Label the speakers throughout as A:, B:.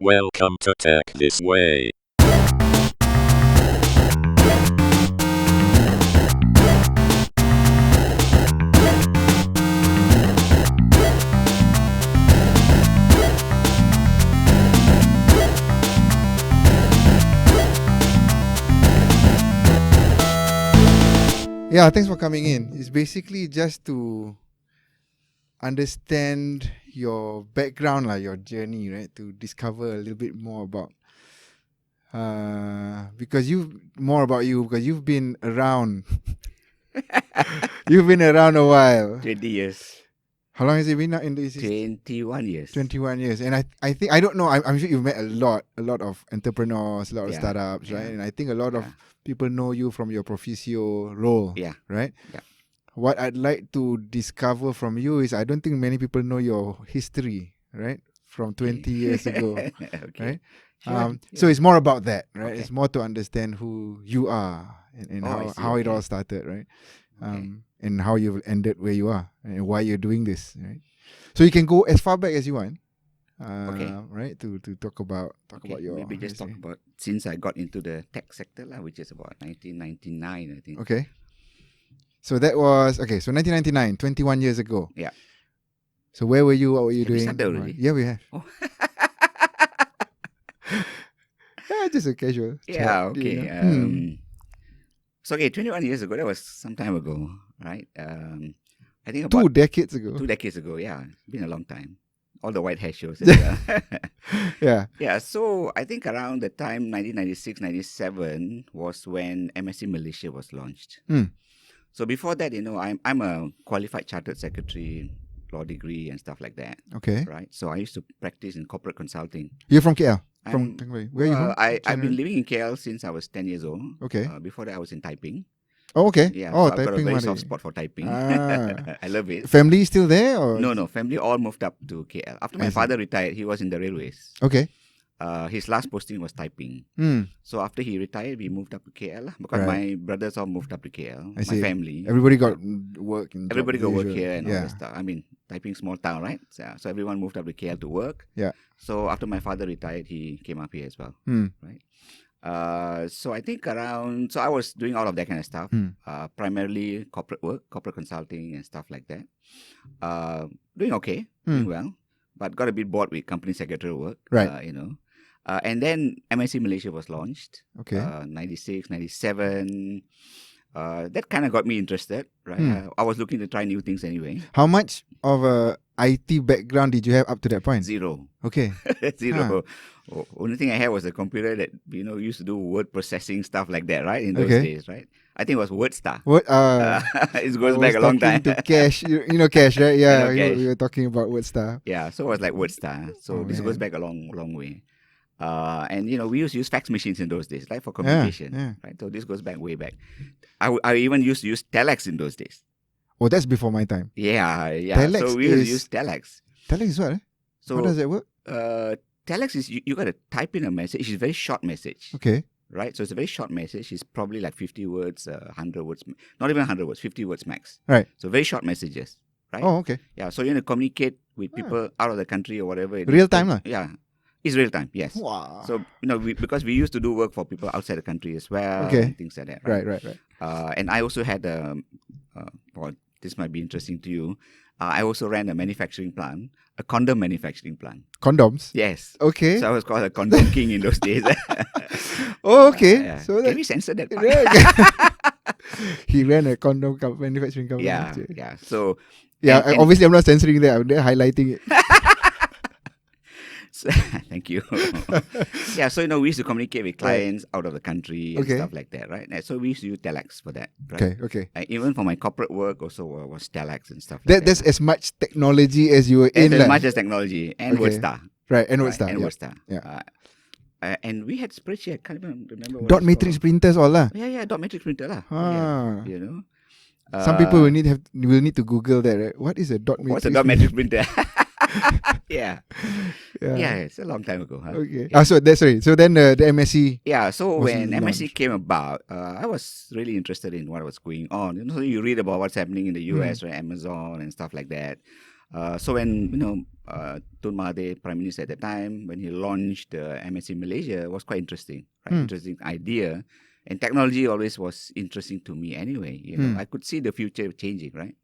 A: Welcome to Tech This Way.
B: Yeah, thanks for coming in. It's basically just to understand your background, your journey, right? To discover a little bit more about because you've been around. You've been around a while.
C: 20 years.
B: How long has it been now in this?
C: 21 years.
B: 21 years. And I think, I don't know, I'm sure you've met a lot of entrepreneurs, a lot of startups, right? And I think a lot of people know you from your Proficio role, right?
C: Yeah.
B: What I'd like to discover from you is I don't think many people know your history, right? From 20 years ago, right?
C: Sure.
B: So it's more about that, right? Okay. It's more to understand who you are and how it all started, right? And how you've ended where you are and why you're doing this, right? So you can go as far back as you want, right? To talk about your
C: maybe just
B: history.
C: talk about since I got into the tech sector, which is about 1999, I think.
B: Okay. So that was, so 1999, 21 years ago.
C: Yeah.
B: So where were you? What were you doing?
C: We started already?
B: Yeah, we have.
C: Oh.
B: Yeah, just a casual chat.
C: Yeah, okay.
B: You know?
C: So, 21 years ago, that was some time ago, right? I think
B: Two
C: about
B: decades ago.
C: 2 decades ago, yeah. It's been a long time. All the white hair shows.
B: Yeah.
C: Yeah, so I think around the time 1996, 97 was when MSc Malaysia was launched. So before that, I'm a qualified chartered secretary, law degree and stuff like that.
B: Okay.
C: Right. So I used to practice in corporate consulting.
B: You're from KL? Where are you from?
C: I've been living in KL since I was 10 years old.
B: Okay.
C: Before that, I was in typing.
B: Oh, okay.
C: Yeah,
B: Oh,
C: so I've got a
B: typing.
C: very soft spot for typing. I love it.
B: Family still there? Or?
C: No. Family all moved up to KL. After my father retired, he was in the railways.
B: Okay.
C: His last posting was typing. So after he retired, we moved up to KL because my brothers all moved up to KL. My family.
B: Everybody got work.
C: Everybody got work here and all that stuff. I mean, typing small town, right? So everyone moved up to KL to work.
B: Yeah.
C: So after my father retired, he came up here as well. Right. So I think so I was doing all of that kind of stuff. Primarily corporate work, corporate consulting and stuff like that. Doing okay, doing well, but got a bit bored with company secretarial work.
B: Right.
C: And then MSc Malaysia was launched.
B: Okay.
C: 96, 97. That kind of got me interested, right? I was looking to try new things anyway.
B: How much of a IT background did you have up to that point?
C: Zero.
B: Okay.
C: Zero. Only thing I had was a computer that, used to do word processing, stuff like that, right? In those days, right? I think it was WordStar. It goes back a long time.
B: To Cash. You know Cash, right? Yeah,
C: Cash.
B: we were talking about WordStar.
C: Yeah, so it was like WordStar. So this goes back a long, long way. And we used to use fax machines in those days, right, for communication, right? So this goes back way back. I even used to use telex in those days.
B: Oh, that's before my time.
C: Yeah.
B: Telex
C: so we used to use telex.
B: Telex is what?
C: So
B: how does that work?
C: Telex is you got to type in a message. It's a very short message.
B: Okay.
C: Right? So it's a very short message. It's probably like 50 words, 100 words, not even 100 words, 50 words max.
B: Right.
C: So very short messages, right?
B: Oh, okay.
C: Yeah, so you communicate with people out of the country or whatever.
B: Real time, lah.
C: Yeah. It's real time, yes.
B: Wow.
C: So, because we used to do work for people outside the country as well, and things like that.
B: Right.
C: And I also had this might be interesting to you. I also ran a manufacturing plant, a condom manufacturing plant.
B: Condoms?
C: Yes.
B: Okay.
C: So I was called a condom king in those days.
B: Oh, okay. So
C: can we censor that part?
B: He ran a condom manufacturing company.
C: Yeah. So
B: obviously I'm not censoring that. I'm there highlighting it.
C: Thank you. Yeah, so we used to communicate with clients out of the country and stuff like that, right? So we used to use telex for that, right?
B: Okay.
C: Even for my corporate work also was telex and stuff like that.
B: That's as much technology as you were in.
C: As much as technology and WordStar.
B: Right, and WordStar.
C: And WordStar.
B: Yeah.
C: And we had spreadsheet. I can't even remember what
B: dot matrix printers all lah.
C: Yeah, dot matrix printer lah.
B: Some people will need to Google that, right? What is a dot matrix?
C: What's a dot matrix printer? Yeah, it's a long time ago. Huh?
B: Okay.
C: Yeah.
B: So then the MSc.
C: Yeah. So when
B: launched.
C: MSc came about, I was really interested in what was going on. So you read about what's happening in the US, right? Amazon and stuff like that. So when Tun Mahathir, Prime Minister at the time, when he launched the MSc Malaysia, was quite interesting. Right? Interesting idea. And technology always was interesting to me anyway. I could see the future changing, right?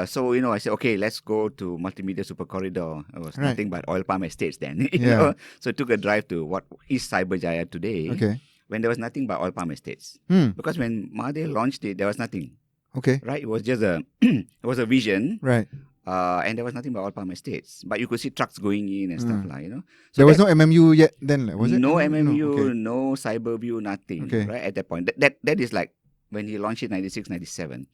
C: So, I said, okay, let's go to Multimedia Super Corridor. It was nothing but oil palm estates then. you know. So I took a drive to what is Cyberjaya today.
B: Okay.
C: When there was nothing but oil palm estates. Because when Mahathir launched it, there was nothing.
B: Okay.
C: Right? It was just it was a vision.
B: Right.
C: And there was nothing but oil palm estates. But you could see trucks going in and stuff like, So
B: there was no MMU yet then, was it?
C: No MMU,
B: No, okay.
C: no Cyberview, nothing.
B: Okay.
C: Right? At that point. That is like when he launched it, 96, 97.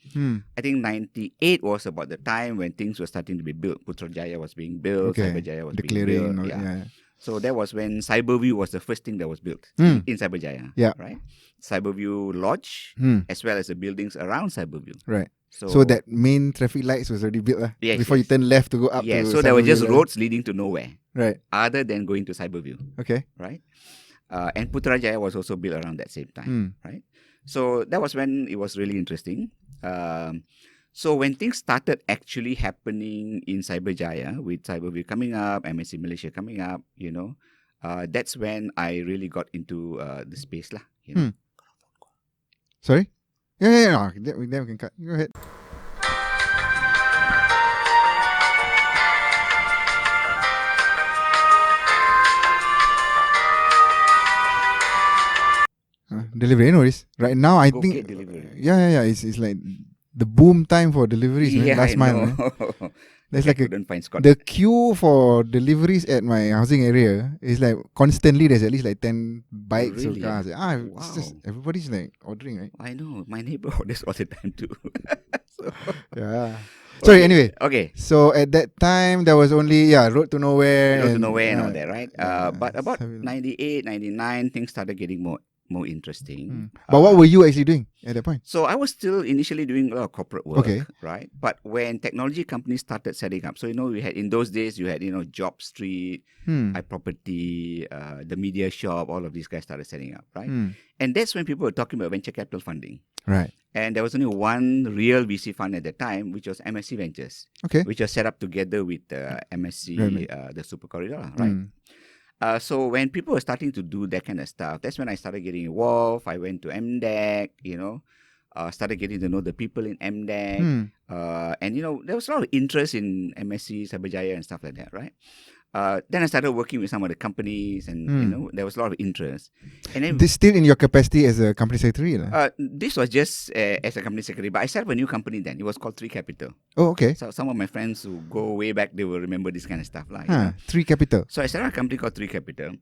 C: I think 98 was about the time when things were starting to be built. Putrajaya was being built, Cyberjaya was being built.
B: Yeah.
C: So that was when Cyberview was the first thing that was built in Cyberjaya.
B: Yeah.
C: Right? Cyberview Lodge, as well as the buildings around Cyberview.
B: Right. So that main traffic lights was already built before you turn left to go up to
C: so there were just
B: Cyberview,
C: roads leading to nowhere.
B: Right.
C: Other than going to Cyberview.
B: Okay.
C: Right? And Putrajaya was also built around that same time. Right? So that was when it was really interesting. So when things started actually happening in Cyberjaya, with Cyberview coming up, MSc Malaysia coming up, that's when I really got into the space lah.
B: Sorry? Yeah. Then we can cut. Go ahead. Delivery, anyways. Right now, I think.
C: Delivery.
B: Yeah. It's like the boom time for deliveries. Last mile. There's like the queue for deliveries at my housing area is like constantly. There's at least like 10 bikes or cars. It's just everybody's like ordering, right?
C: I know my neighbor orders all the time too.
B: Yeah. Sorry. Anyway.
C: Okay.
B: So at that time there was only Road to Nowhere.
C: Road to Nowhere and all that, right? But about 98, 99, things started getting more interesting.
B: But what were you actually doing at that point?
C: So I was still initially doing a lot of corporate work,
B: Okay.
C: right? But when technology companies started setting up, so we had in those days you had Job Street, iProperty, the Media Shop, all of these guys started setting up, right? And that's when people were talking about venture capital funding,
B: right?
C: And there was only one real VC fund at that time, which was MSc Ventures, which was set up together with MSc, the Super Corridor, right? So when people were starting to do that kind of stuff, that's when I started getting involved. I went to MDEC, started getting to know the people in MDEC. And, there was a lot of interest in MSc, Cyberjaya and stuff like that, right? Then I started working with some of the companies and, there was a lot of interest. And then,
B: this still in your capacity as a company secretary?
C: This was just as a company secretary, but I set up a new company then. It was called 3 Capital.
B: Oh, okay.
C: So some of my friends who go way back, they will remember this kind of stuff.
B: 3 Capital.
C: So I set up a company called 3 Capital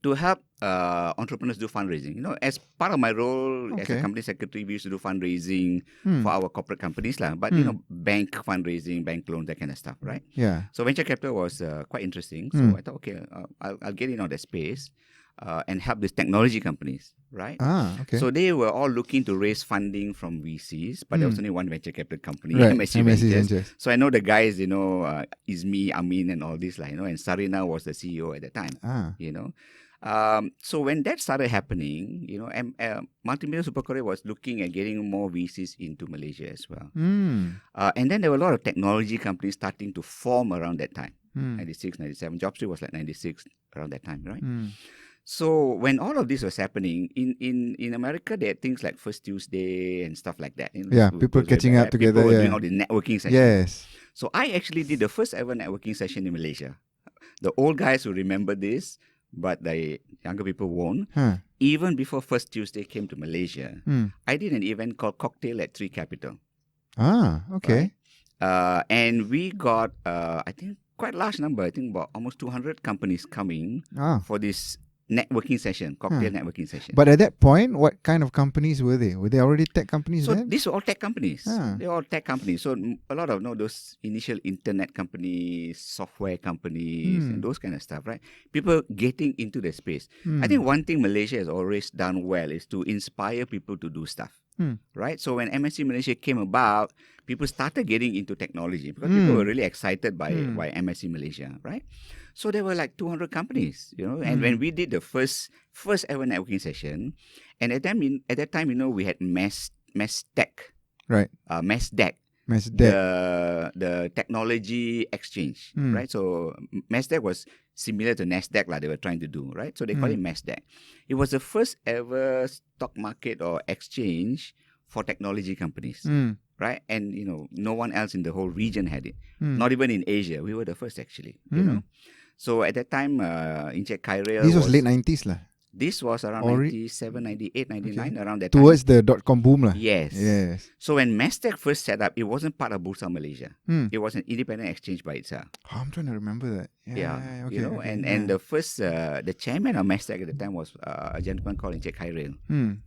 C: to help entrepreneurs do fundraising. As part of my role as a company secretary, we used to do fundraising for our corporate companies. But, bank fundraising, bank loans, that kind of stuff, right?
B: Yeah.
C: So venture capital was quite interesting. So I thought, okay, I'll get in on that space and help these technology companies, right?
B: Okay.
C: So they were all looking to raise funding from VCs, but there was only one venture capital company,
B: right.
C: MSc Ventures. So I know the guys, Izmi, Amin and all this, and Sarina was the CEO at the time, So when that started happening, Multimedia Super Corridor was looking at getting more VCs into Malaysia as well. And then there were a lot of technology companies starting to form around that time, 96, 97. Job Street was like 96 around that time, right? So when all of this was happening, in America, they had things like First Tuesday and stuff like that.
B: People catching up together.
C: People were doing all the networking sessions.
B: Yes.
C: So I actually did the first ever networking session in Malaysia. The old guys will remember this, but the younger people won't. Even before First Tuesday came to Malaysia, I did an event called Cocktail at 3 Capital.
B: Okay.
C: Right? And we got, I think, quite a large number. I think about almost 200 companies coming for this networking session, cocktail networking session.
B: But at that point, what kind of companies were they? Were they already tech companies
C: So
B: then?
C: these were all tech companies. They were all tech companies. So a lot of those initial internet companies, software companies, and those kind of stuff, right? People getting into the space. I think one thing Malaysia has always done well is to inspire people to do stuff. Right? So when MSc Malaysia came about, people started getting into technology because people were really excited by MSc Malaysia, right? So there were like 200 companies, and when we did the first ever networking session, and at that time, we had Mass Tech.
B: Right.
C: Mass Deck. the technology exchange, right? So Nasdaq was similar to Nasdaq they were trying to do, right? So they call it Nasdaq. It was the first ever stock market or exchange for technology companies, right? And no one else in the whole region had it. Not even in Asia. We were the first actually, So at that time, Encik Khairil
B: This was late 90s lah.
C: This was around 97, 98, 99, around that
B: Towards
C: time.
B: the .com boom lah.
C: Yes. So when Nasdaq first set up, it wasn't part of Bursa Malaysia. It was an independent exchange by itself.
B: Oh, I'm trying to remember that.
C: And the first, the chairman of Nasdaq at the time was a gentleman called Encik Khairil,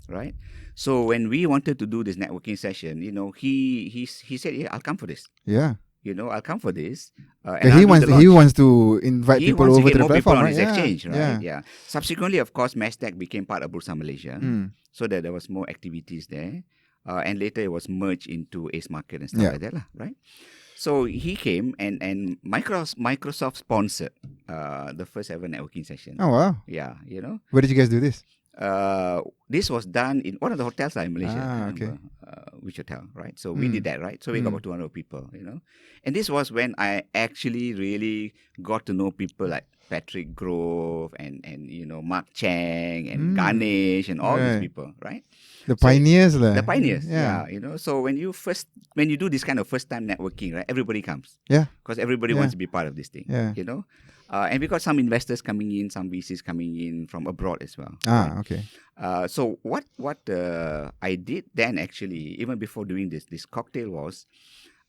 C: right? So when we wanted to do this networking session, he said, "Yeah, I'll come for this."
B: Yeah.
C: I'll come for this.
B: He wants to invite people over to the platform,
C: on
B: right?
C: his exchange, right? Yeah. Subsequently, of course, Nasdaq became part of Bursa Malaysia, so that there was more activities there, and later it was merged into Ace Market and stuff like that, right? So he came and Microsoft sponsored the first ever networking session.
B: Oh wow!
C: Yeah,
B: Where did you guys do this?
C: This was done in one of the hotels in Malaysia.
B: Okay.
C: Which hotel, right? So we did that, right? So we got about 200 people, And this was when I actually really got to know people like Patrick Grove and Mark Chang and Ganesh and all these people, right?
B: The pioneers,
C: the pioneers, yeah. So when you do this kind of first time networking, right? Everybody comes, because everybody wants to be part of this thing, and we got some investors coming in, some VCs coming in from abroad as well.
B: Okay.
C: So what I did then actually, even before doing this cocktail was,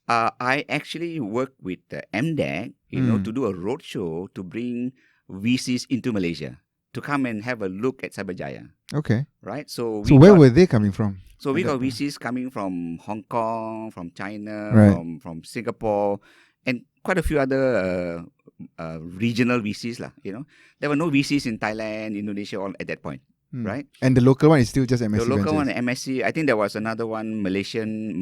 C: I actually worked with MDAC, to do a roadshow to bring VCs into Malaysia to come and have a look at Cyberjaya.
B: Okay.
C: Right. So
B: where were they coming from?
C: So we got VCs coming from Hong Kong, from China, from Singapore, and quite a few other regional VCs lah. There were no VCs in Thailand, Indonesia, all at that point. Right,
B: and the local one is still just MSC.
C: The local
B: Ventures.
C: one, MSC. I think there was another one, Malaysian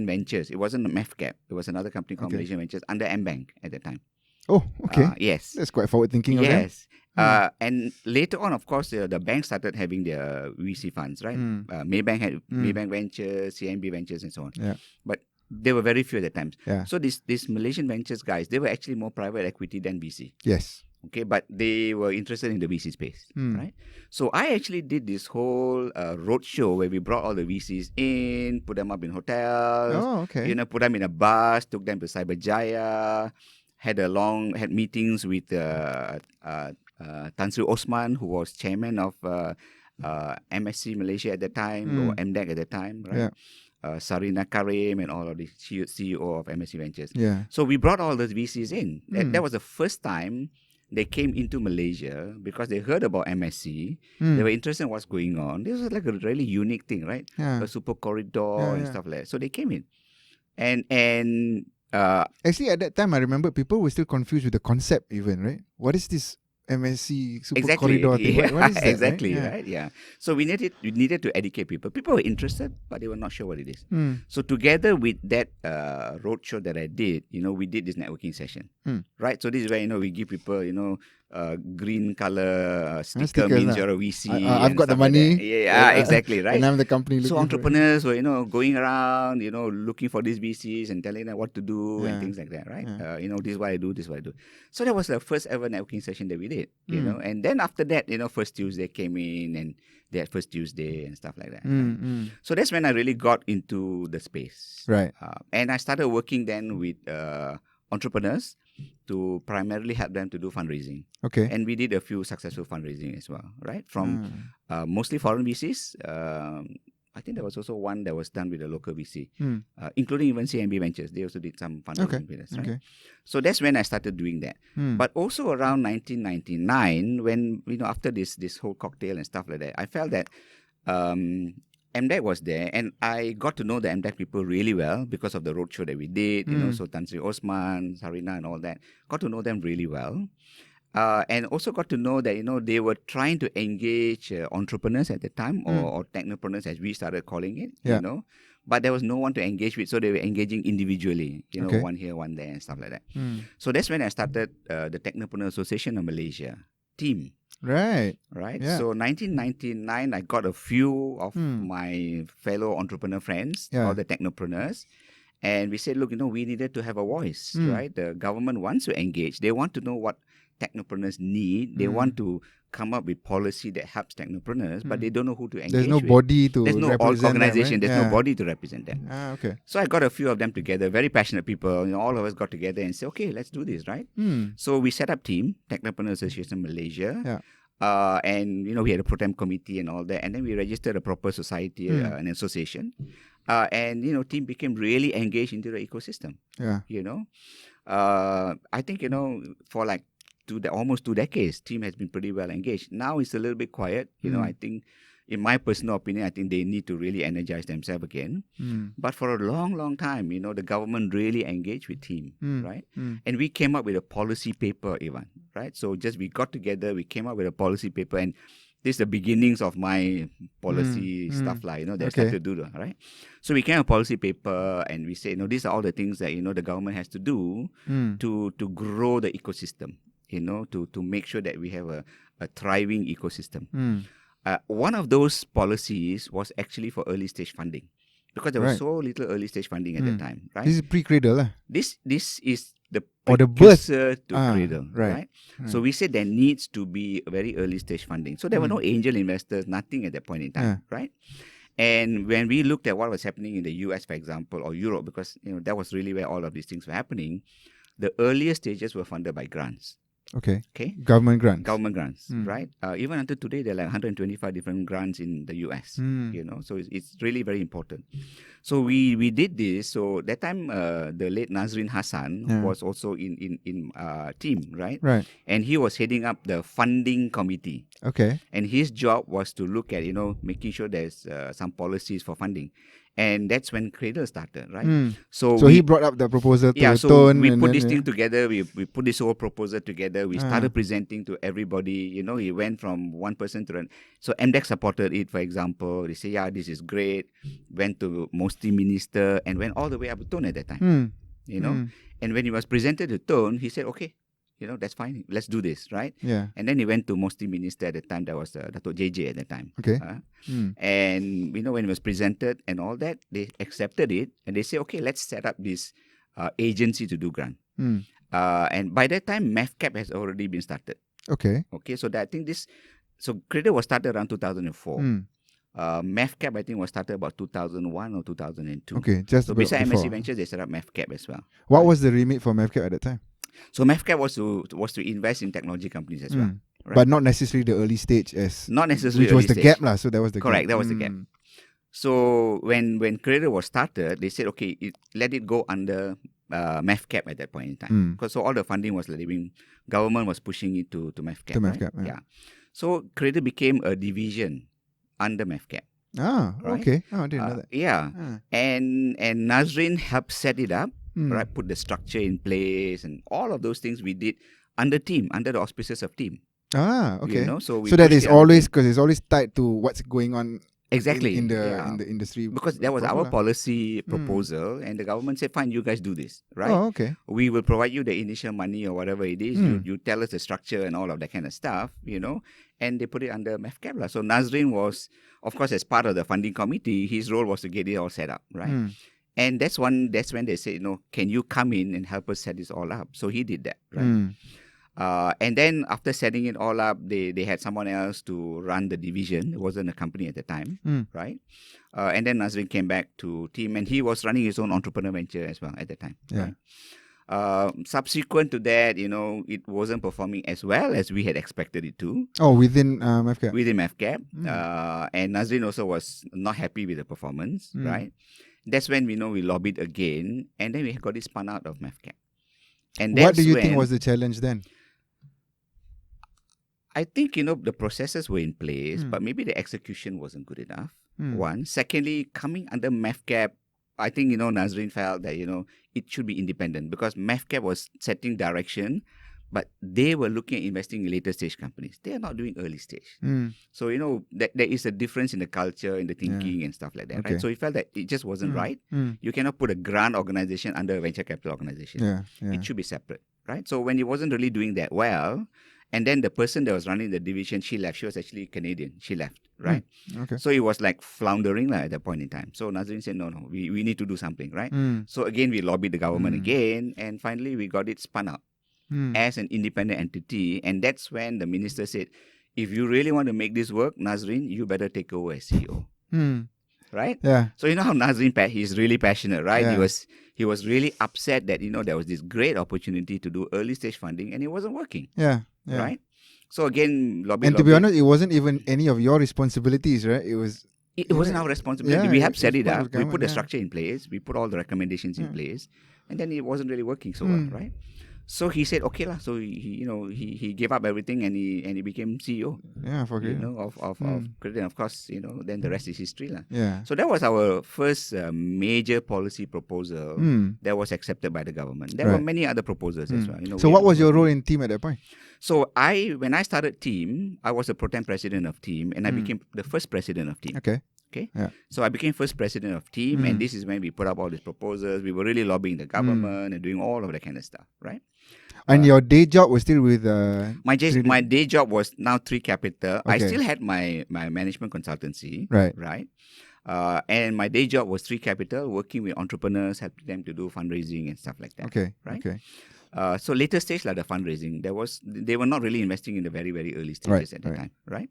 C: Ventures. It wasn't MEFCAP. It was another company called Malaysian Ventures under MBank at that time.
B: Oh, okay.
C: Yes,
B: that's quite forward thinking.
C: Yes, and later on, of course, the banks started having their VC funds. Right, Maybank had Maybank Ventures, CIMB Ventures, and so on.
B: Yeah,
C: but there were very few at the time.
B: Yeah.
C: So these Malaysian Ventures guys, they were actually more private equity than VC.
B: Yes.
C: Okay, but they were interested in the VC space, right? So I actually did this whole roadshow where we brought all the VCs in, put them up in hotels.
B: Oh, okay.
C: Put them in a bus, took them to Cyberjaya, had meetings with Tan Sri Osman, who was chairman of MSC Malaysia at the time, or MDAC at the time, right?
B: Yeah.
C: Sarina Karim and all of the CEO of MSC Ventures.
B: Yeah.
C: So we brought all those VCs in. That was the first time they came into Malaysia because they heard about MSC. They were interested in what's going on. This was like a really unique thing, right?
B: Yeah.
C: A super corridor and stuff like that. So they came in. And
B: actually at that time I remember people were still confused with the concept even, right? What is this MSC super corridor thing? What is that,
C: exactly, right? Yeah. So we needed to educate people. People were interested, but they were not sure what it is. So together with that roadshow that I did, we did this networking session, right? So this is where we give people, green color sticker means you're a VC.
B: I've got the money.
C: Like yeah, exactly, right?
B: And I'm the company.
C: So entrepreneurs were, going around, looking for these VCs and telling them what to do and things like that, right? This is what I do, this is what I do. So that was the first ever networking session that we did, and then after that, First Tuesday came in and they had First Tuesday and stuff like that. Right? So that's when I really got into the space.
B: Right.
C: And I started working then with entrepreneurs to primarily help them to do fundraising.
B: Okay.
C: And we did a few successful fundraising as well, right? From mostly foreign VCs. I think there was also one that was done with a local VC, including even CIMB Ventures. They also did some fundraising with us, right? Okay. So that's when I started doing that. But also around 1999, when, after this whole cocktail and stuff like that, I felt that MDAC was there, and I got to know the MDAC people really well because of the roadshow that we did, so Tan Sri Osman, Sarina and all that. Got to know them really well. And also got to know that, they were trying to engage entrepreneurs at the time or technopreneurs as we started calling it, but there was no one to engage with. So they were engaging individually, one here, one there and stuff like that. So that's when I started the Technopreneurs Association of Malaysia team.
B: Right.
C: Yeah. So 1999, I got a few of my fellow entrepreneur friends, all the technopreneurs. And we said, look, we needed to have a voice, right? The government wants to engage. They want to know what technopreneurs need. They want to come up with policy that helps technopreneurs, but they don't know who to engage with.
B: There's no body to
C: There's no
B: represent
C: organization.
B: them, right?
C: There's no body to represent them.
B: Okay.
C: So I got a few of them together, very passionate people. All of us got together and said, okay, let's do this, right? So we set up team, Technopreneurs Association Malaysia.
B: Yeah.
C: And, we had a program committee and all that. And then we registered a proper society, an association. And, team became really engaged into the ecosystem.
B: Yeah.
C: I think, for like almost 2 decades, team has been pretty well engaged. Now it's a little bit quiet. I think, in my personal opinion, I think they need to really energize themselves again. But for a long, long time, the government really engaged with team, right? And we came up with a policy paper, Ivan, right? So we got together, we came up with a policy paper, and this is the beginnings of my policy stuff, that stuff to do, right? So we came up with a policy paper, and we said, these are all the things that, the government has to do to grow the ecosystem, to make sure that we have a thriving ecosystem. One of those policies was actually for early stage funding, because there was so little early stage funding at that time, right?
B: This is pre-cradle,
C: This is the
B: the
C: precursor to cradle, right?
B: Right.
C: So we said there needs to be a very early stage funding. So there were no angel investors, nothing at that point in time, right? And when we looked at what was happening in the US, for example, or Europe, because that was really where all of these things were happening, the earlier stages were funded by grants.
B: Okay.
C: Okay.
B: Government grants.
C: Government grants, right? Even until today, there are like 125 different grants in the US. So it's really very important. So we did this. So that time, the late Nazrin Hassan was also in team, right?
B: Right.
C: And he was heading up the funding committee.
B: Okay.
C: And his job was to look at making sure there's some policies for funding. And that's when Cradle started, right? So
B: he brought up the proposal to
C: so
B: Tone.
C: we put this thing together. We put this whole proposal together. We started presenting to everybody. He went from one person to another. So MDEC supported it, for example. They say, yeah, this is great. Went to Mostly Minister and went all the way up to Tone at that time. And when he was presented to Tone, he said, okay, that's fine. Let's do this, right?
B: Yeah.
C: And then he went to Mostly Minister at the time. That was Dato' JJ at the time.
B: Okay.
C: And, when it was presented and all that, they accepted it. And they say, okay, let's set up this agency to do grant. And by that time, MEFCAP has already been started.
B: Okay.
C: Okay, so I think so Cradle was started around 2004. MEFCAP, I think, was started about 2001 or 2002.
B: Okay, just
C: so
B: about
C: beside
B: before.
C: MSC Ventures, they set up MEFCAP as well.
B: What was the remit for MEFCAP at that time?
C: So MEFCAP was to invest in technology companies as well. Right?
B: But not necessarily the early stage as...
C: Not necessarily
B: which was
C: early
B: the
C: stage.
B: gap, so that was the
C: Correct,
B: gap.
C: that was the gap. So when Cradle was started, they said, okay, let it go under MEFCAP at that point in time. Because so all the funding was leaving, government was pushing it to MEFCAP.
B: To MEFCAP,
C: right? Yeah. So Cradle became a division under MEFCAP.
B: Ah,
C: right?
B: okay. Oh, I didn't know that.
C: Yeah. And Nazrin helped set it up, right? Put the structure in place and all of those things we did under the auspices of team.
B: Ah, okay.
C: So
B: that is always, because it's always tied to what's going on
C: exactly
B: in the industry.
C: Because that was our policy proposal, and the government said, fine, you guys do this, right?
B: Oh, okay.
C: We will provide you the initial money or whatever it is. You tell us the structure and all of that kind of stuff, and they put it under MEFCAP. So Nazrin was, of course, as part of the funding committee, his role was to get it all set up, right? And that's when they said, can you come in and help us set this all up? So he did that, right? And then after setting it all up, they had someone else to run the division. It wasn't a company at the time, right? And then Nazrin came back to team, and he was running his own entrepreneur venture as well at the time.
B: Yeah.
C: Right? Subsequent to that, it wasn't performing as well as we had expected it to.
B: Oh, within MEFCAP?
C: Within MEFCAP. And Nazrin also was not happy with the performance, right? That's when we lobbied again, and then we got it spun out of MEFCAP. And
B: what do you think was the challenge then?
C: I think, the processes were in place, but maybe the execution wasn't good enough. One. Secondly, coming under MEFCAP, I think, Nazrin felt that, it should be independent because MEFCAP was setting direction, but they were looking at investing in later stage companies. They are not doing early stage. So, there is a difference in the culture, in the thinking and stuff like that, right? So he felt that it just wasn't right. You cannot put a grant organization under a venture capital organization. It should be separate, right? So when it wasn't really doing that well, and then the person that was running the division, she left. She was actually Canadian. She left. right?
B: Okay.
C: So it was like floundering at that point in time. So Nazrin said, no, we need to do something, right? So again, we lobbied the government again, and finally we got it spun out as an independent entity. And that's when the minister said, if you really want to make this work, Nazrin, you better take over as CEO. Right?
B: Yeah.
C: So you know how Nazrin, he's really passionate, right?
B: Yeah.
C: He was really upset that, there was this great opportunity to do early stage funding and it wasn't working.
B: Yeah.
C: Right? So again, lobby.
B: And to be honest, it wasn't even any of your responsibilities, right? It
C: wasn't our responsibility.
B: Yeah,
C: we have set it up. We put the
B: yeah.
C: structure in place. We put all the recommendations in place, and then it wasn't really working so well, right? So he said, okay lah. So he gave up everything and he became CEO.
B: Yeah, for
C: of Credit. And of course, then the rest is history lah.
B: Yeah.
C: So that was our first major policy proposal that was accepted by the government. There were many other proposals as well.
B: So what was your role in team at that point?
C: So when I started team, I was a pro tem president of team, and I became the first president of team.
B: Okay.
C: Yeah. So I became first president of team, and this is when we put up all these proposals. We were really lobbying the government and doing all of that kind of stuff, right?
B: And your day job was still with
C: my day job was now 3 Capital.
B: Okay.
C: I still had my management consultancy,
B: right?
C: And my day job was 3 Capital, working with entrepreneurs, helping them to do fundraising and stuff like that.
B: Okay.
C: Right.
B: Okay.
C: So later stage like the fundraising, they were not really investing in the very, very early stages at the time, right?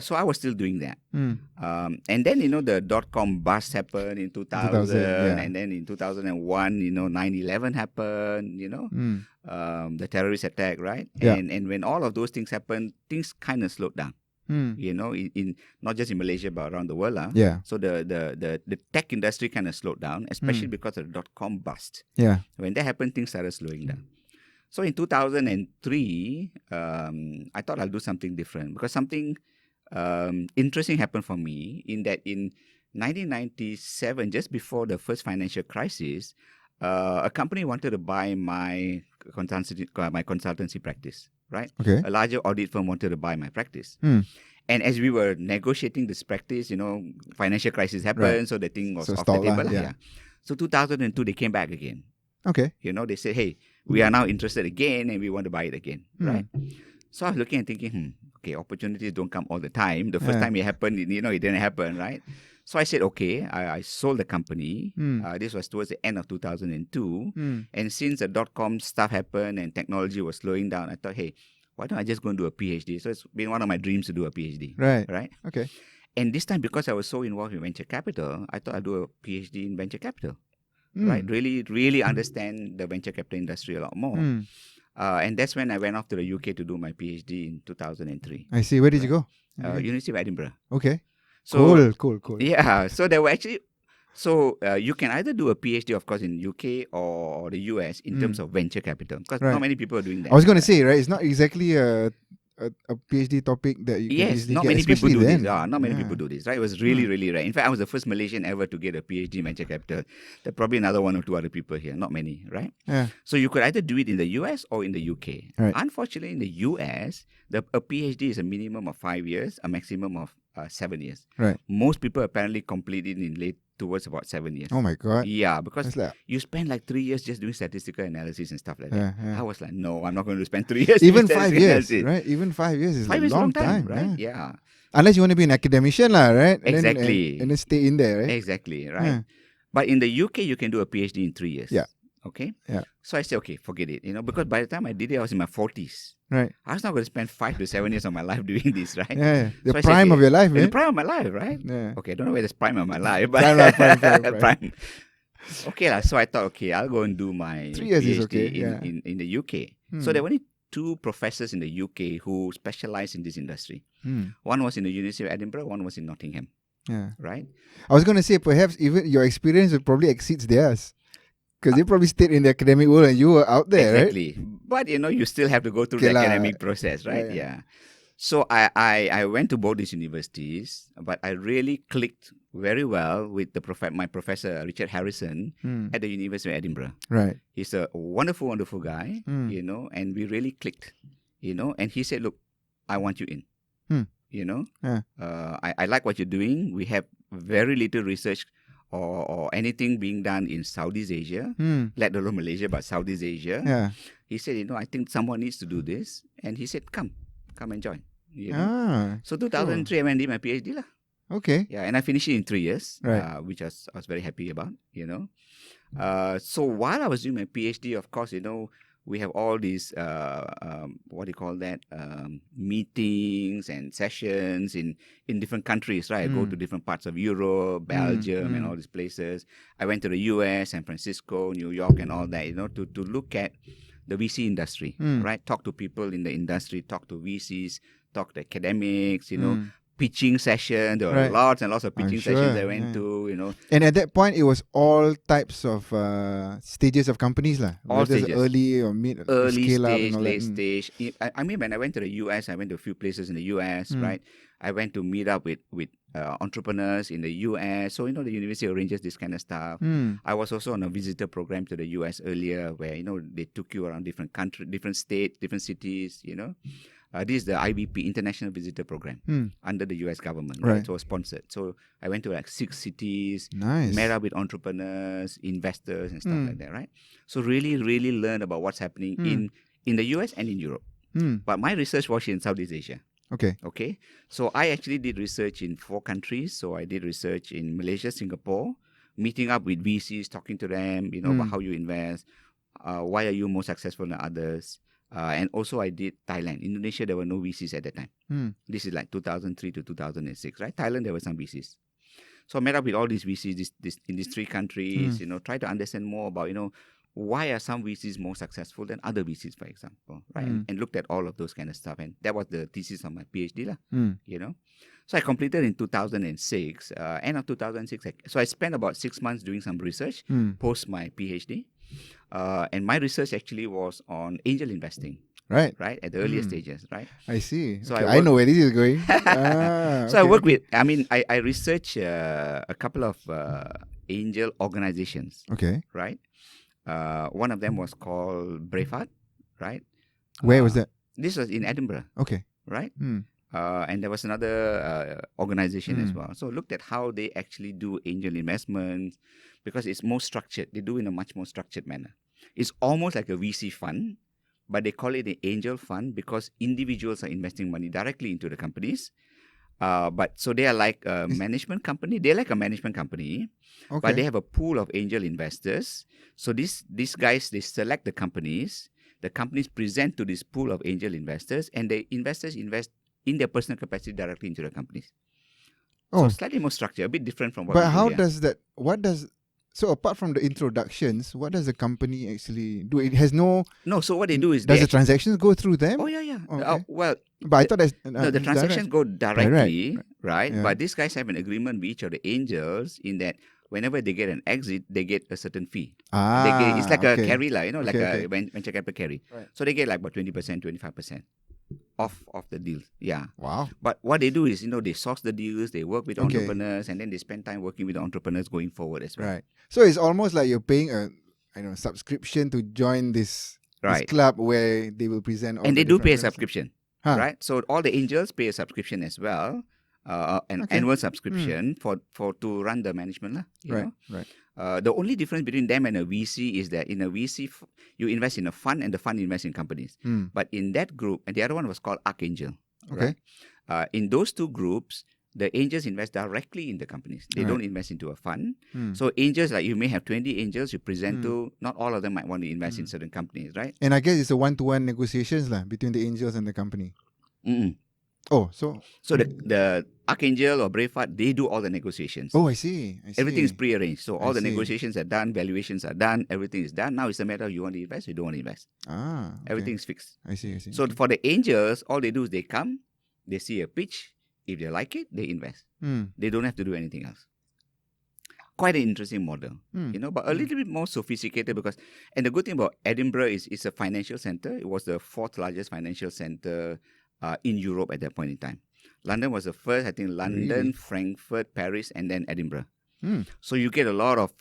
C: So I was still doing that. And then, the dot-com bust happened in 2000 and then in 2001, 9/11 happened, the terrorist attack, right?
B: Yeah.
C: And when all of those things happened, things kind of slowed down. In not just in Malaysia but around the world.
B: Yeah.
C: So the tech industry kind of slowed down, especially because of the dot-com bust.
B: Yeah.
C: When that happened, things started slowing down. So in 2003, I thought I'll do something different because something interesting happened for me in that in 1997, just before the first financial crisis, a company wanted to buy my consultancy practice, right?
B: Okay.
C: A larger audit firm wanted to buy my practice. And as we were negotiating this practice, financial crisis happened, so the thing was off the table. Yeah. So 2002, they came back again.
B: Okay.
C: They said, hey, we are now interested again and we want to buy it again, right? So I was looking and thinking, okay, opportunities don't come all the time. The first time it happened, it didn't happen, right? So I said, okay, I sold the company. This was towards the end of 2002. And since the dot-com stuff happened and technology was slowing down, I thought, hey, why don't I just go and do a PhD? So it's been one of my dreams to do a PhD. Right?
B: Okay.
C: And this time, because I was so involved in venture capital, I thought I'd do a PhD in venture capital. Right? Really, really understand the venture capital industry a lot more. And that's when I went off to the UK to do my PhD in 2003.
B: I see. Where did you go?
C: University of Edinburgh.
B: Okay.
C: So,
B: cool.
C: Yeah. So there were actually... So you can either do a PhD, of course, in UK or the US in terms of venture capital. Because not many people are doing that.
B: I was going to say, right? It's not exactly a PhD topic that you can easily
C: not
B: get,
C: many people do
B: then.
C: this. Not many people do this, right? It was really, really rare. In fact, I was the first Malaysian ever to get a PhD in venture capital. There are probably another 1 or 2 other people here. Not many, right?
B: Yeah.
C: So you could either do it in the US or in the UK.
B: Right.
C: Unfortunately, in the US, a PhD is a minimum of 5 years, a maximum of 7 years.
B: Right.
C: Most people apparently complete it in late towards about 7 years.
B: Oh my God.
C: Yeah, because you spend like 3 years just doing statistical analysis and stuff like that.
B: Yeah.
C: I was like, no, I'm not going to spend 3 years.
B: Even
C: doing
B: 5
C: statistical
B: years,
C: analysis.
B: right? Even 5 years is
C: 5
B: a
C: years
B: long
C: time, right?
B: Yeah.
C: Yeah.
B: Unless you want to be an academician, right?
C: Exactly.
B: And then stay in there, right?
C: Exactly, right?
B: Yeah.
C: But in the UK, you can do a PhD in 3 years.
B: Yeah.
C: Okay?
B: Yeah.
C: So I said, okay, forget it. Because by the time I did it, I was in my 40s.
B: Right.
C: I was not going to spend 5 to 7 years of my life doing this, right?
B: Yeah. The
C: So I said,
B: prime of your life,
C: The
B: man.
C: prime of my life, right?
B: Yeah.
C: Okay, I don't know whether it's prime of my life, but
B: Prime.
C: Okay, so I thought, okay, I'll go and do my
B: 3 years
C: PhD
B: is okay.
C: in the UK. So there were only 2 professors in the UK who specialized in this industry. One was in the University of Edinburgh, one was in Nottingham.
B: Yeah.
C: Right?
B: I was going to say, perhaps even your experience probably exceeds theirs. Because they probably stayed in the academic world and you were out there,
C: exactly. But, you still have to go through the academic process, right? Yeah. So I went to both these universities, but I really clicked very well with my professor, Richard Harrison, at the University of Edinburgh.
B: Right.
C: He's a wonderful, wonderful guy, and we really clicked, and he said, look, I want you in, I like what you're doing. We have very little research or anything being done in Southeast Asia, let alone Malaysia, but Southeast Asia.
B: Yeah.
C: He said, I think someone needs to do this. And he said, come and join. You know? So 2003, I went and did my PhD lah.
B: Okay.
C: Yeah, and I finished it in 3 years,
B: Right.
C: which I was very happy about, you know. So while I was doing my PhD, of course, you know, we have all these, what do you call that, meetings and sessions in different countries, right? I go to different parts of Europe, Belgium, and all these places. I went to the US, San Francisco, New York, and all that, you know, to look at the VC industry, right? Talk to people in the industry, talk to VCs, talk to academics, you know, pitching session. There were lots and lots of pitching sessions I went to, you know.
B: And at that point, it was all types of stages of companies lah.
C: All stages.
B: Early or mid,
C: early
B: scale up
C: stage,
B: and all
C: late
B: that.
C: stage. I mean, when I went to the US, I went to a few places in the US, right? I went to meet up with entrepreneurs in the US. So, you know, the university arranges this kind of stuff. I was also on a visitor program to the US earlier where, you know, they took you around different countries, different states, different cities, you know. This is the IVP, International Visitor Program, under the US government, right? So it was sponsored. So I went to like 6 cities, met up with entrepreneurs, investors and stuff like that, right? So really, really learn about what's happening in the US and in Europe. But my research was in Southeast Asia. Okay. So I actually did research in 4 countries. So I did research in Malaysia, Singapore, meeting up with VCs, talking to them, you know, about how you invest, why are you more successful than others. And also I did Thailand. Indonesia, there were no VCs at that time. This is like 2003 to 2006, right? Thailand, there were some VCs. So I met up with all these VCs in these 3 countries, you know, try to understand more about, you know, why are some VCs more successful than other VCs, for example, right? And looked at all of those kind of stuff. And that was the thesis of my PhD, lah, you know. So I completed in 2006, end of 2006. So I spent about 6 months doing some research post my PhD. And my research actually was on angel investing. Right, at the earlier stages, right?
B: I see.
C: So
B: okay, I know where this is going.
C: I work with, I research a couple of angel organizations.
B: Okay.
C: Right? One of them was called Braveheart, right?
B: Where was that?
C: This was in Edinburgh.
B: Okay.
C: Right? And there was another organization as well. So looked at how they actually do angel investments because it's more structured. They do in a much more structured manner. It's almost like a VC fund, but they call it an angel fund because individuals are investing money directly into the companies. But so they are like a management company. They're like a management company, but they have a pool of angel investors. So these guys, they select the companies. The companies present to this pool of angel investors, and the investors invest in their personal capacity directly into the companies. So slightly more structured, a bit different from what we do
B: how
C: here.
B: does that, so apart from the introductions, what does the company actually do? It has no...
C: No, so what they do is...
B: Does the transactions go through them?
C: Oh, yeah.
B: Okay.
C: But
B: I thought that's...
C: no, the transactions go directly, right?
B: Yeah.
C: But these guys have an agreement with each of the angels in that whenever they get an exit, they get a certain fee. It's like a carry, like, you know, like a venture capital carry.
B: Right.
C: So they get like about 20%, 25% of the deals. Yeah.
B: Wow.
C: But what they do is, you know, they source the deals, they work with entrepreneurs, and then they spend time working with the entrepreneurs going forward as well.
B: Right. So it's almost like you're paying a subscription to join this club where they will present all
C: and
B: the
C: they do pay a
B: different
C: subscription. Right? So all the angels pay a subscription as well. An annual subscription for to run the management. You know?
B: Right.
C: The only difference between them and a VC is that in a VC, you invest in a fund and the fund invests in companies. But in that group, and the other one was called Archangel.
B: Okay.
C: Right? In those 2 groups, the angels invest directly in the companies. They don't invest into a fund. So angels, like you may have 20 angels you present to, not all of them might want to invest in certain companies, right?
B: And I guess it's a one-to-one negotiations between the angels and the company. Oh, so
C: the Archangel or Braveheart, they do all the negotiations.
B: Oh, I see.
C: Everything is pre-arranged. So all the negotiations are done, valuations are done, everything is done. Now it's a matter of you want to invest or you don't want to invest.
B: Okay.
C: Everything is fixed.
B: I see.
C: So for the angels, all they do is they come, they see a pitch. If they like it, they invest. They don't have to do anything else. Quite an interesting model, you know, but a little bit more sophisticated because, and the good thing about Edinburgh is it's a financial center. It was the 4th largest financial center in Europe at that point in time. London was the first, I think London, Frankfurt, Paris, and then Edinburgh. So you get a lot of,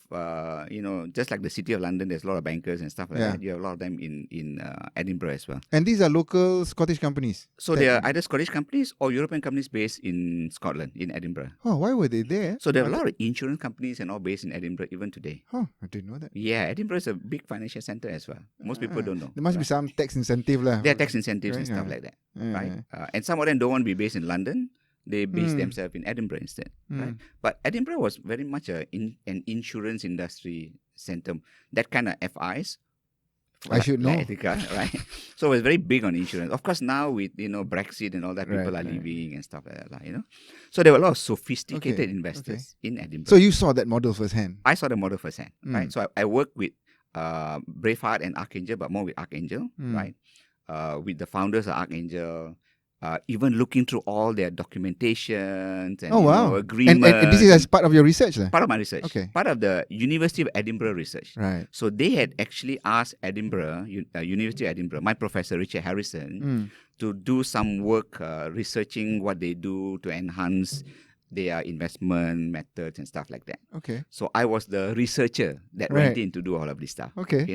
C: just like the City of London, there's a lot of bankers and stuff like that. You have a lot of them in Edinburgh as well.
B: And these are local Scottish companies?
C: So they are either Scottish companies or European companies based in Scotland, in Edinburgh.
B: Oh, why were they there?
C: So there are a lot of insurance companies and all based in Edinburgh even today.
B: Oh, I didn't know that.
C: Yeah, Edinburgh is a big financial center as well. Most people don't know.
B: There must be some tax incentive lah.
C: There are tax incentives and stuff like that, right? And some of them don't want to be based in London. They base themselves in Edinburgh instead, right? But Edinburgh was very much an insurance industry center. That kind of FIs.
B: I should know.
C: Right? So it was very big on insurance. Of course, now with Brexit and all that, people are leaving and stuff like that, So there were a lot of sophisticated investors in Edinburgh.
B: So you saw that model firsthand?
C: I saw the model firsthand, right? So I worked with Braveheart and Archangel, but more with Archangel, right? With the founders of Archangel. Even looking through all their documentations and agreements.
B: And this is as part of your research then?
C: Part of my research.
B: Okay.
C: Part of the University of Edinburgh research.
B: Right.
C: So they had actually asked University of Edinburgh, my professor Richard Harrison, to do some work researching what they do to enhance their investment methods and stuff like that.
B: Okay.
C: So I was the researcher that went in to do all of this stuff.
B: Okay.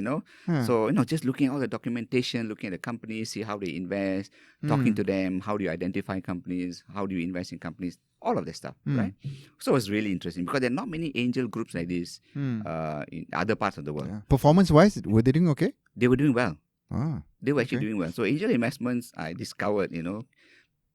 C: So, just looking at all the documentation, looking at the companies, see how they invest, talking to them, how do you identify companies, how do you invest in companies, all of that stuff, right? So it was really interesting because there are not many angel groups like this in other parts of the world.
B: Yeah. Performance-wise, were they doing okay?
C: They were doing well.
B: Ah,
C: they were actually doing well. So angel investments, I discovered,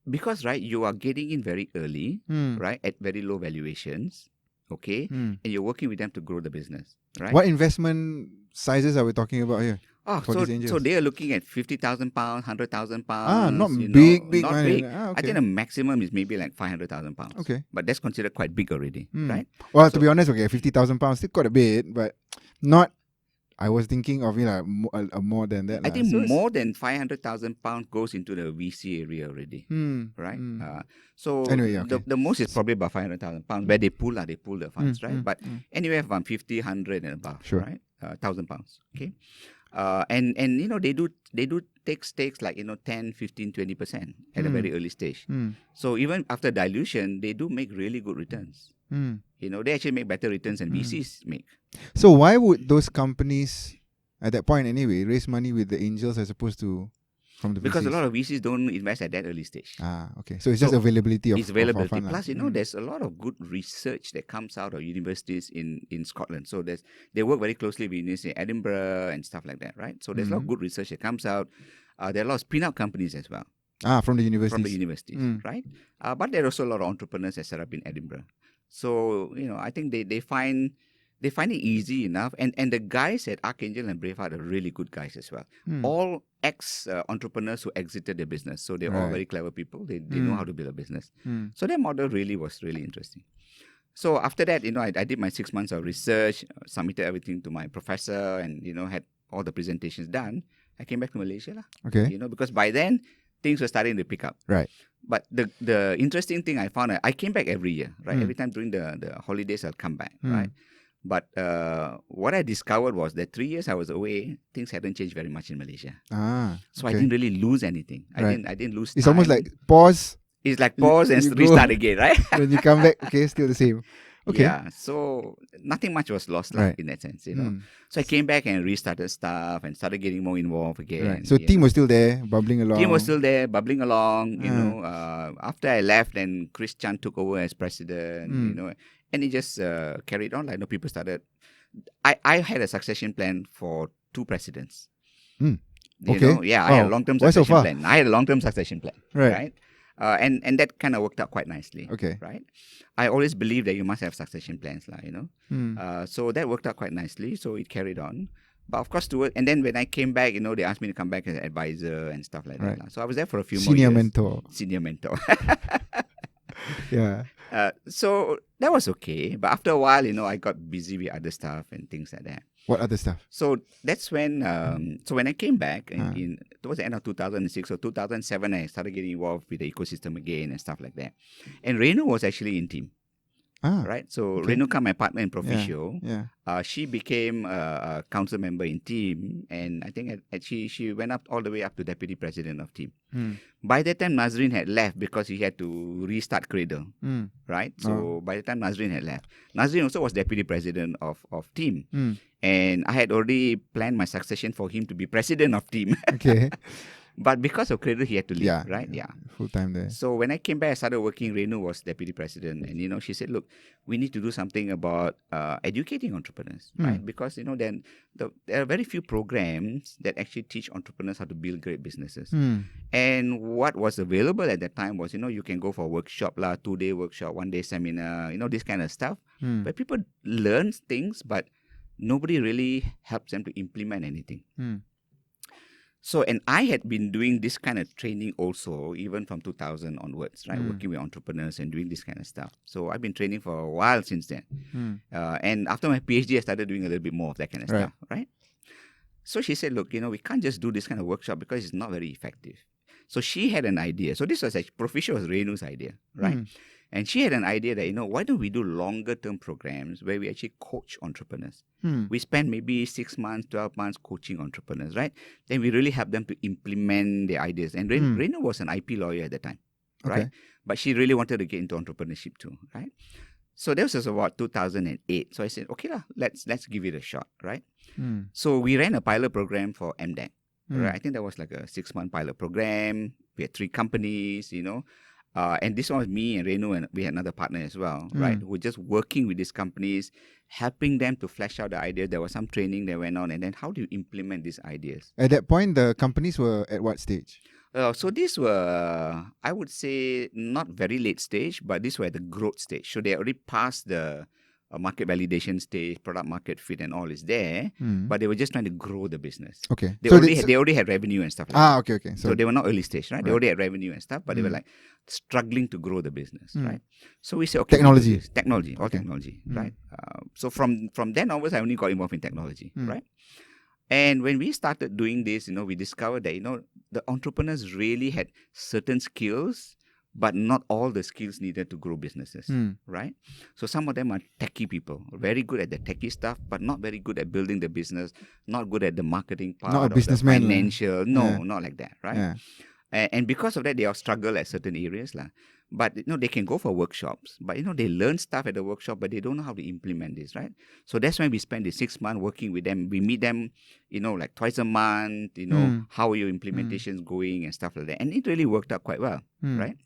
C: because, right, you are getting in very early, right, at very low valuations, okay, and you're working with them to grow the business, right?
B: What investment sizes are we talking about here?
C: So they are looking at £50,000, £100,000.
B: Not big
C: not
B: money.
C: big.
B: Okay.
C: I think the maximum is maybe like £500,000.
B: Okay,
C: but that's considered quite big already, right?
B: Well, to be honest, okay, £50,000 still quite a bit, but not. I was thinking of more than that.
C: I think more than £500,000 goes into the VC area already, right? So
B: anyway,
C: the most is probably about £500,000 where they pull the funds, right? But anywhere from 50, 100 and above, right? £1,000, okay. And they do take stakes like 10, 15, 20% at a very early stage. So even after dilution, they do make really good returns. They actually make better returns than VCs make.
B: So why would those companies, at that point anyway, raise money with the angels as opposed to from the VCs?
C: Because a lot of VCs don't invest at that early stage.
B: Okay. So it's just availability of
C: It's availability.
B: Of fund.
C: Plus, there's a lot of good research that comes out of universities in Scotland. So they work very closely with universities in Edinburgh and stuff like that, right? So there's a lot of good research that comes out. There are a lot of spin-out companies as well.
B: From the universities.
C: From the universities, right? But there are also a lot of entrepreneurs that set up in Edinburgh. So, I think they find it easy enough. And the guys at Archangel and Braveheart are really good guys as well. All ex-entrepreneurs who exited their business. So they're all very clever people. They know how to build a business. So their model was really interesting. So after that, I did my 6 months of research, submitted everything to my professor and, had all the presentations done. I came back to Malaysia.
B: Okay.
C: Because by then, things were starting to pick up.
B: Right.
C: But the interesting thing I found, I came back every year, right? Every time during the holidays, I'll come back, right? But what I discovered was that 3 years I was away, things hadn't changed very much in Malaysia. So I didn't really lose anything. I didn't lose time.
B: It's almost like pause.
C: It's like pause and restart again, right?
B: When you come back, okay, still the same. Okay.
C: Yeah, so nothing much was lost in that sense, So I came back and restarted stuff and started getting more involved again.
B: Right. So team was still there, bubbling along.
C: Team was still there, bubbling along, After I left, then Chris Chan took over as president, and it just carried on. Like, people started. I had a succession plan for 2 presidents.
B: Okay.
C: I had a long-term succession plan. I had a long-term succession plan, right? And that kind of worked out quite nicely.
B: Okay.
C: Right? I always believe that you must have succession plans, So that worked out quite nicely. So it carried on. But of course, and then when I came back, they asked me to come back as an advisor and stuff like that. So I was there for a few more years. Senior mentor.
B: Yeah.
C: So that was okay. But after a while, I got busy with other stuff and things like that.
B: What other stuff?
C: So that's when, when I came back towards the end of 2006 or 2007, I started getting involved with the ecosystem again and stuff like that. And Reno was actually in team. right? So Renuka, my partner in Proficio,
B: Yeah.
C: she became a council member in team, and I think she went up all the way up to deputy president of team. By that time, Nazrin had left because he had to restart Cradle, right? So by the time Nazrin had left, Nazrin also was deputy president of team. And I had already planned my succession for him to be president of team.
B: Okay.
C: But because of Cradle, he had to leave, right? Yeah.
B: Full time there.
C: So when I came back, I started working. Renu was deputy president. And, she said, look, we need to do something about educating entrepreneurs, right? Because, then there are very few programs that actually teach entrepreneurs how to build great businesses. And what was available at that time was, you can go for a workshop, 2-day workshop, 1-day seminar, this kind of stuff. But people learn things, but nobody really helps them to implement anything. So, and I had been doing this kind of training also, even from 2000 onwards, right? Working with entrepreneurs and doing this kind of stuff. So, I've been training for a while since then. And after my PhD, I started doing a little bit more of that kind of stuff, right? So, she said, look, we can't just do this kind of workshop because it's not very effective. So, she had an idea. So, this was actually, Proficio was Renu's idea, right? And she had an idea that, why don't we do longer term programs where we actually coach entrepreneurs? We spend maybe 6 months, 12 months coaching entrepreneurs, right? Then we really help them to implement their ideas. And Renu was an IP lawyer at the time, right?
B: Okay.
C: But she really wanted to get into entrepreneurship too, right? So that was about 2008. So I said, okay, let's give it a shot, right? So we ran a pilot program for MDEC, right? I think that was like a 6-month pilot program. We had 3 companies, and this one was me and Renu, and we had another partner as well, right? Who were just working with these companies, helping them to flesh out the ideas. There was some training that went on, and then how do you implement these ideas?
B: At that point, the companies were at what stage?
C: So these were, I would say, not very late stage, but these were at the growth stage. So they already passed the market validation stage, product market fit and all is there, but they were just trying to grow the business.
B: Okay.
C: They already had revenue and stuff like that.
B: Okay.
C: So they were not early stage, right? They already had revenue and stuff, but they were like struggling to grow the business, right? So we said, okay,
B: technology,
C: right? So from then onwards, I only got involved in technology, right? And when we started doing this, we discovered that, the entrepreneurs really had certain skills, but not all the skills needed to grow businesses, right? So some of them are techie people, very good at the techie stuff, but not very good at building the business, not good at the marketing part,
B: not a businessman,
C: financial, not like that, right?
B: Yeah.
C: And because of that, they all struggle at certain areas, But they can go for workshops, but they learn stuff at the workshop, but they don't know how to implement this, right? So that's when we spend the 6 months working with them. We meet them, like twice a month. How are your implementations going and stuff like that, and it really worked out quite well, right?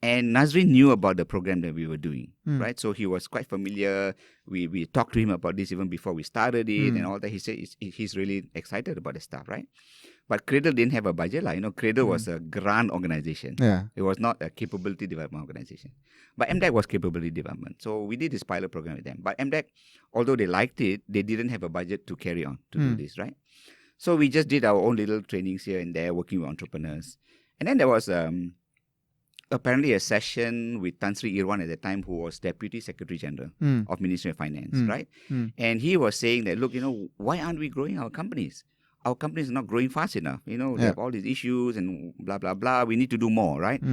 C: And Nazrin knew about the program that we were doing, right? So he was quite familiar. We talked to him about this even before we started it and all that. He said he's really excited about the stuff, right? But Cradle didn't have a budget. Cradle was a grant organization.
B: Yeah.
C: It was not a capability development organization. But MDEC was capability development. So we did this pilot program with them. But MDEC, although they liked it, they didn't have a budget to carry on to do this, right? So we just did our own little trainings here and there, working with entrepreneurs. And then there was apparently a session with Tan Sri Irwan at the time, who was Deputy Secretary General of Ministry of Finance, right? And he was saying that, look, why aren't we growing our companies? Our company is not growing fast enough. They have all these issues and blah, blah, blah. We need to do more, right?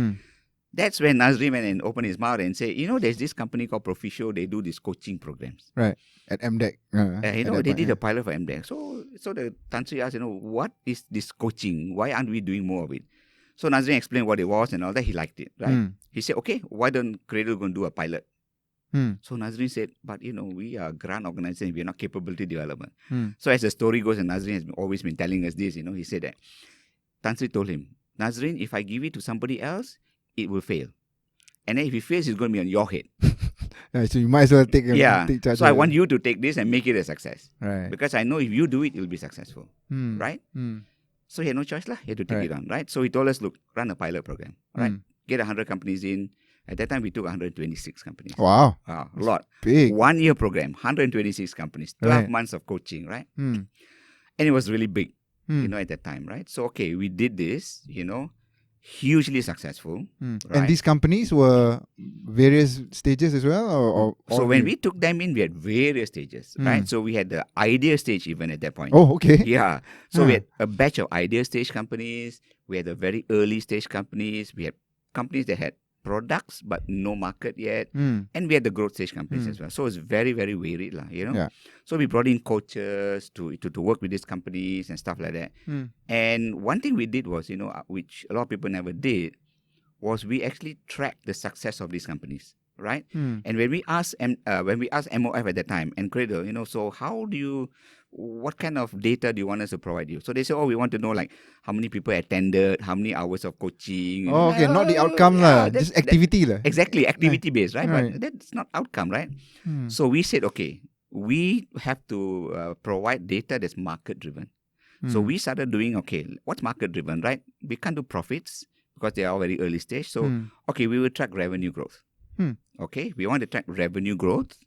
C: That's when Nazri went and opened his mouth and said, there's this company called Proficio. They do these coaching programs.
B: Right. At MDEC.
C: They did a pilot for MDEC. So the Tan Sri asked, what is this coaching? Why aren't we doing more of it? So Nazrin explained what it was and all that. He liked it, right? He said, okay, why don't Cradle go and do a pilot? So Nazrin said, but we are a grant organization, we are not capability development. So as the story goes, and Nazrin has always been telling us this, he said that Tan Sri told him, Nazrin, if I give it to somebody else, it will fail. And then if it fails, it's going to be on your head.
B: So you might as well take charge.
C: So I want you to take this and make it a success.
B: Right.
C: Because I know if you do it, it will be successful. Right? So he had no choice, he had to take it on, right? So he told us, look, run a pilot program, right? Get 100 companies in. At that time, we took 126 companies.
B: Wow.
C: A lot.
B: Big.
C: 1 year program, 126 companies, 12 months of coaching, right? And it was really big, at that time, right? So, okay, we did this, hugely successful. Right?
B: And these companies were various stages as well? Or
C: so when we took them in, we had various stages, right? So we had the idea stage even at that point.
B: Oh, okay.
C: Yeah. So we had a batch of idea stage companies. We had the very early stage companies. We had companies that had products but no market yet. And we had the growth stage companies as well. So it's very, very varied,
B: Yeah.
C: So we brought in coaches to work with these companies and stuff like that. And one thing we did was, which a lot of people never did, was we actually tracked the success of these companies, right? And when we asked MOF at that time and Cradle, so what kind of data do you want us to provide you? So they said, we want to know like how many people attended, how many hours of coaching.
B: Okay, not the outcome just activity lah.
C: Exactly, activity based, right? But that's not outcome, right? So we said, okay, we have to provide data that's market driven. So we started doing, okay, what's market driven, right? We can't do profits because they are very early stage. So, okay, we will track revenue growth. Okay, we want to track revenue growth.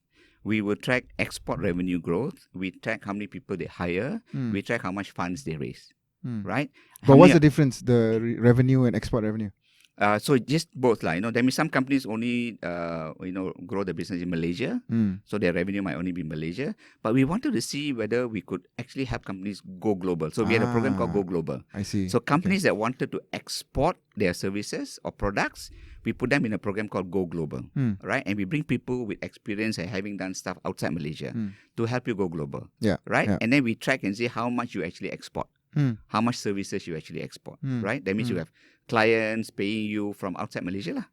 C: We will track export revenue growth. We track how many people they hire. We track how much funds they raise, right?
B: But what's the difference, the revenue and export revenue?
C: So just both lah. There means some companies only grow the business in Malaysia, so their revenue might only be Malaysia. But we wanted to see whether we could actually help companies go global. So we had a program called Go Global.
B: I see.
C: So companies that wanted to export their services or products, we put them in a program called Go Global, right? And we bring people with experience and having done stuff outside Malaysia to help you go global, right? Yeah. And then we track and see how much you actually export, how much services you actually export, right? That means you have clients paying you from outside Malaysia,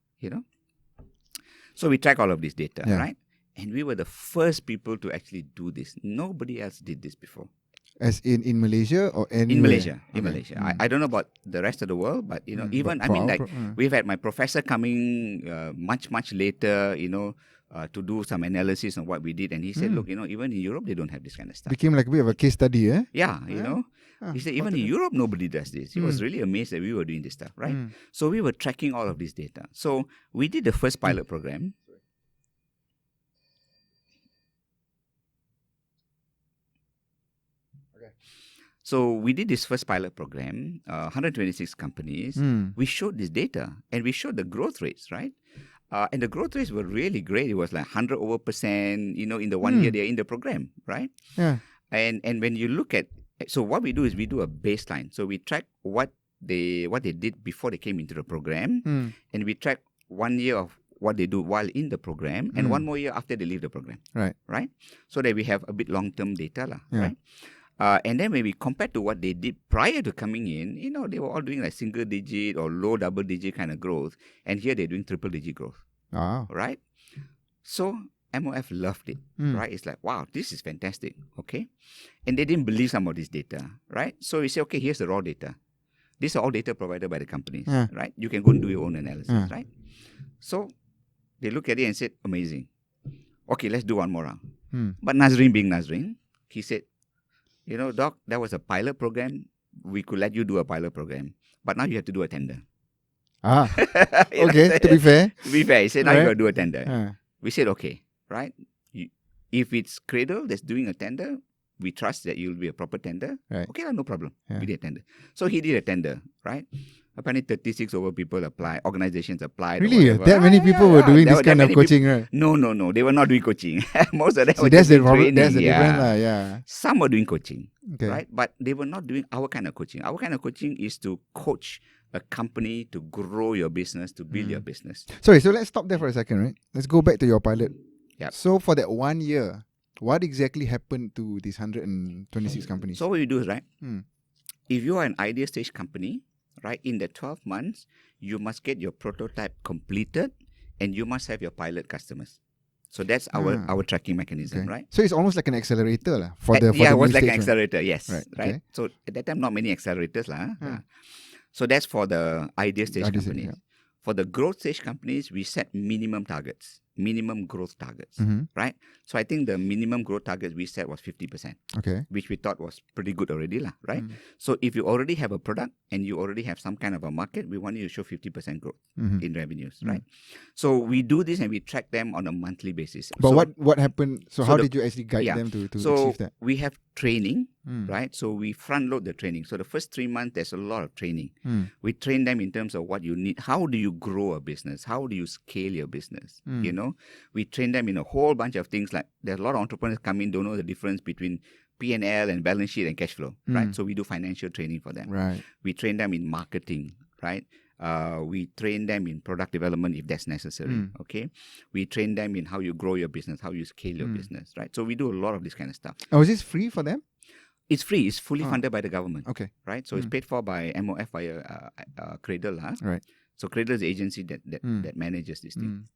C: So we track all of this data, right? And we were the first people to actually do this. Nobody else did this before.
B: As in Malaysia or anywhere?
C: In Malaysia. In Malaysia. I don't know about the rest of the world, but, we've had my professor coming much, much later, to do some analysis on what we did. And he said, look, even in Europe, they don't have this kind of stuff.
B: Became like a bit of a case study, eh?
C: Yeah, he said, even in Europe, nobody does this. He was really amazed that we were doing this stuff, right? So we were tracking all of this data. So we did the first pilot program. So we did this first pilot program, 126 companies. We showed this data and we showed the growth rates, right? And the growth rates were really great. It was like 100% in the 1 year they're in the program, right?
B: Yeah.
C: And when you look at, so what we do is we do a baseline. So we track what they did before they came into the program, and we track 1 year of what they do while in the program, and 1 more year after they leave the program. Right? So that we have a bit long-term data, right? And then when we compare to what they did prior to coming in, they were all doing like single digit or low double digit kind of growth. And here they're doing triple digit growth. Right? So MOF loved it, right? It's like, wow, this is fantastic. Okay. And they didn't believe some of this data, right? So we say, okay, here's the raw data. These are all data provided by the companies, right? You can go and do your own analysis, right? So they look at it and said, amazing. Okay, let's do one more round. But Nazrin being Nazrin, he said, Doc, that was a pilot program. We could let you do a pilot program. But now you have to do a tender.
B: Okay, to be fair.
C: To be fair, he said, now you got to do a tender. We said, okay, right? If it's Cradle that's doing a tender, we trust that you'll be a proper tender.
B: Right.
C: Okay, no problem. We did a tender. So he did a tender, right? Apparently 36 over people applied, organizations applied.
B: Really? That many people were doing this kind of coaching, right?
C: No. They were not doing coaching. Most of them were
B: that's
C: doing
B: the
C: training.
B: That's the difference,
C: Some were doing coaching,
B: okay,
C: right? But they were not doing our kind of coaching. Our kind of coaching is to coach a company to grow your business, to build your business.
B: Sorry, so let's stop there for a second, right? Let's go back to your pilot.
C: Yep.
B: So for that 1 year, what exactly happened to these 126 companies?
C: So what you do is, right, if you are an idea stage company, right, in the 12 months, you must get your prototype completed and you must have your pilot customers. So that's our tracking mechanism, right?
B: So it's almost like an accelerator for the
C: it was like an
B: stage,
C: accelerator, yes.
B: Right.
C: Okay. So at that time, not many accelerators. So that's for the idea stage companies.
B: Yeah.
C: For the growth stage companies, we set minimum targets, minimum growth targets, right? So I think the minimum growth target we set was 50%, which we thought was pretty good already, right? So if you already have a product and you already have some kind of a market, we want you to show 50% growth in revenues, right? So we do this and we track them on a monthly basis.
B: But so what happened? So how did you actually guide them to achieve that?
C: We have training, right? So we front load the training. So the first 3 months, there's a lot of training. We train them in terms of what you need. How do you grow a business? How do you scale your business? We train them in a whole bunch of things. Like there's a lot of entrepreneurs come in, don't know the difference between P&L and balance sheet and cash flow, right? So we do financial training for them.
B: Right.
C: We train them in marketing, right? We train them in product development if that's necessary. Okay, we train them in how you grow your business, how you scale your business, right? So we do a lot of this kind of stuff.
B: Oh, is this free for them?
C: It's free. It's fully funded by the government.
B: Okay.
C: Right. So it's paid for by MOF via Cradle.
B: Right.
C: So Cradle is the agency that manages this thing.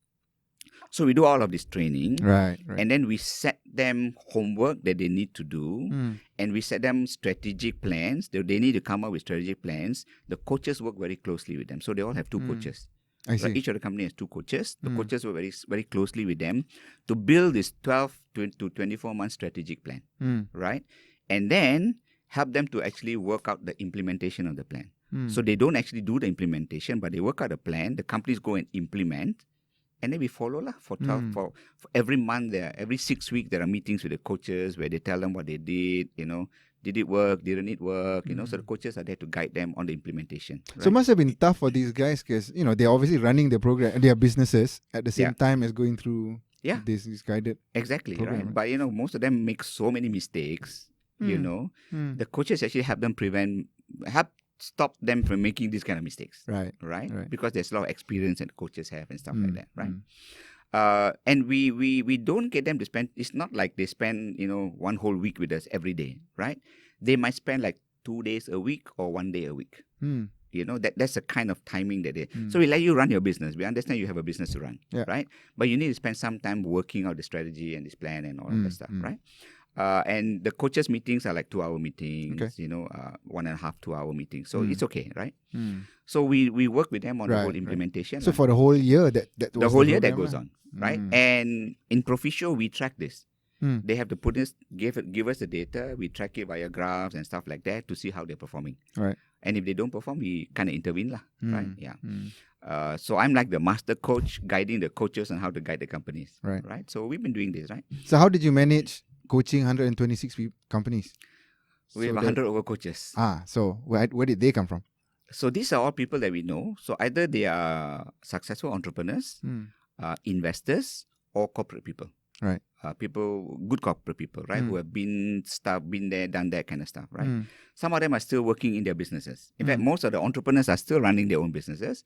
C: So we do all of this training,
B: right.
C: And then we set them homework that they need to do, and we set them strategic plans. They need to come up with strategic plans. The coaches work very closely with them. So they all have 2 coaches.
B: I see.
C: Right? Each of the company has 2 coaches. The coaches work very, very closely with them to build this 12 to 24 month strategic plan, right? And then help them to actually work out the implementation of the plan. So they don't actually do the implementation, but they work out a plan. The companies go and implement, and then we follow for 12 for every month. Every 6 weeks there are meetings with the coaches where they tell them what they did. Did it work? Didn't it work? So the coaches are there to guide them on the implementation. Right?
B: So it must have been tough for these guys because they're obviously running their program, their businesses at the same time as going through this guided.
C: Exactly,
B: program,
C: right? But most of them make so many mistakes. The coaches actually help stop them from making these kind of mistakes.
B: Right.
C: Because there's a lot of experience that coaches have and stuff like that, right? And we don't get them to spend. It's not like they spend 1 whole week with us every day, right? They might spend like 2 days a week or 1 day a week. That's the kind of timing that they. So we let you run your business. We understand you have a business to run, right? But you need to spend some time working out the strategy and this plan and all of that stuff, right? And the coaches meetings are like 2-hour meetings, 1.5, 2-hour meetings. So it's okay, right? So we work with them on the whole implementation.
B: So for the whole year that was
C: the whole year that goes on, right? And in Proficio we track this. They have to give us the data. We track it via graphs and stuff like that to see how they're performing.
B: Right.
C: And if they don't perform, we kind of intervene, right? Yeah. So I'm like the master coach, guiding the coaches on how to guide the companies. Right. So we've been doing this, right?
B: So how did you manage coaching 126 companies?
C: We have 100 over coaches.
B: So where did they come from?
C: So these are all people that we know. So either they are successful entrepreneurs, investors, or corporate people.
B: Right.
C: Good corporate people, right? Who have been there, done that kind of stuff, right? Some of them are still working in their businesses. In fact, most of the entrepreneurs are still running their own businesses,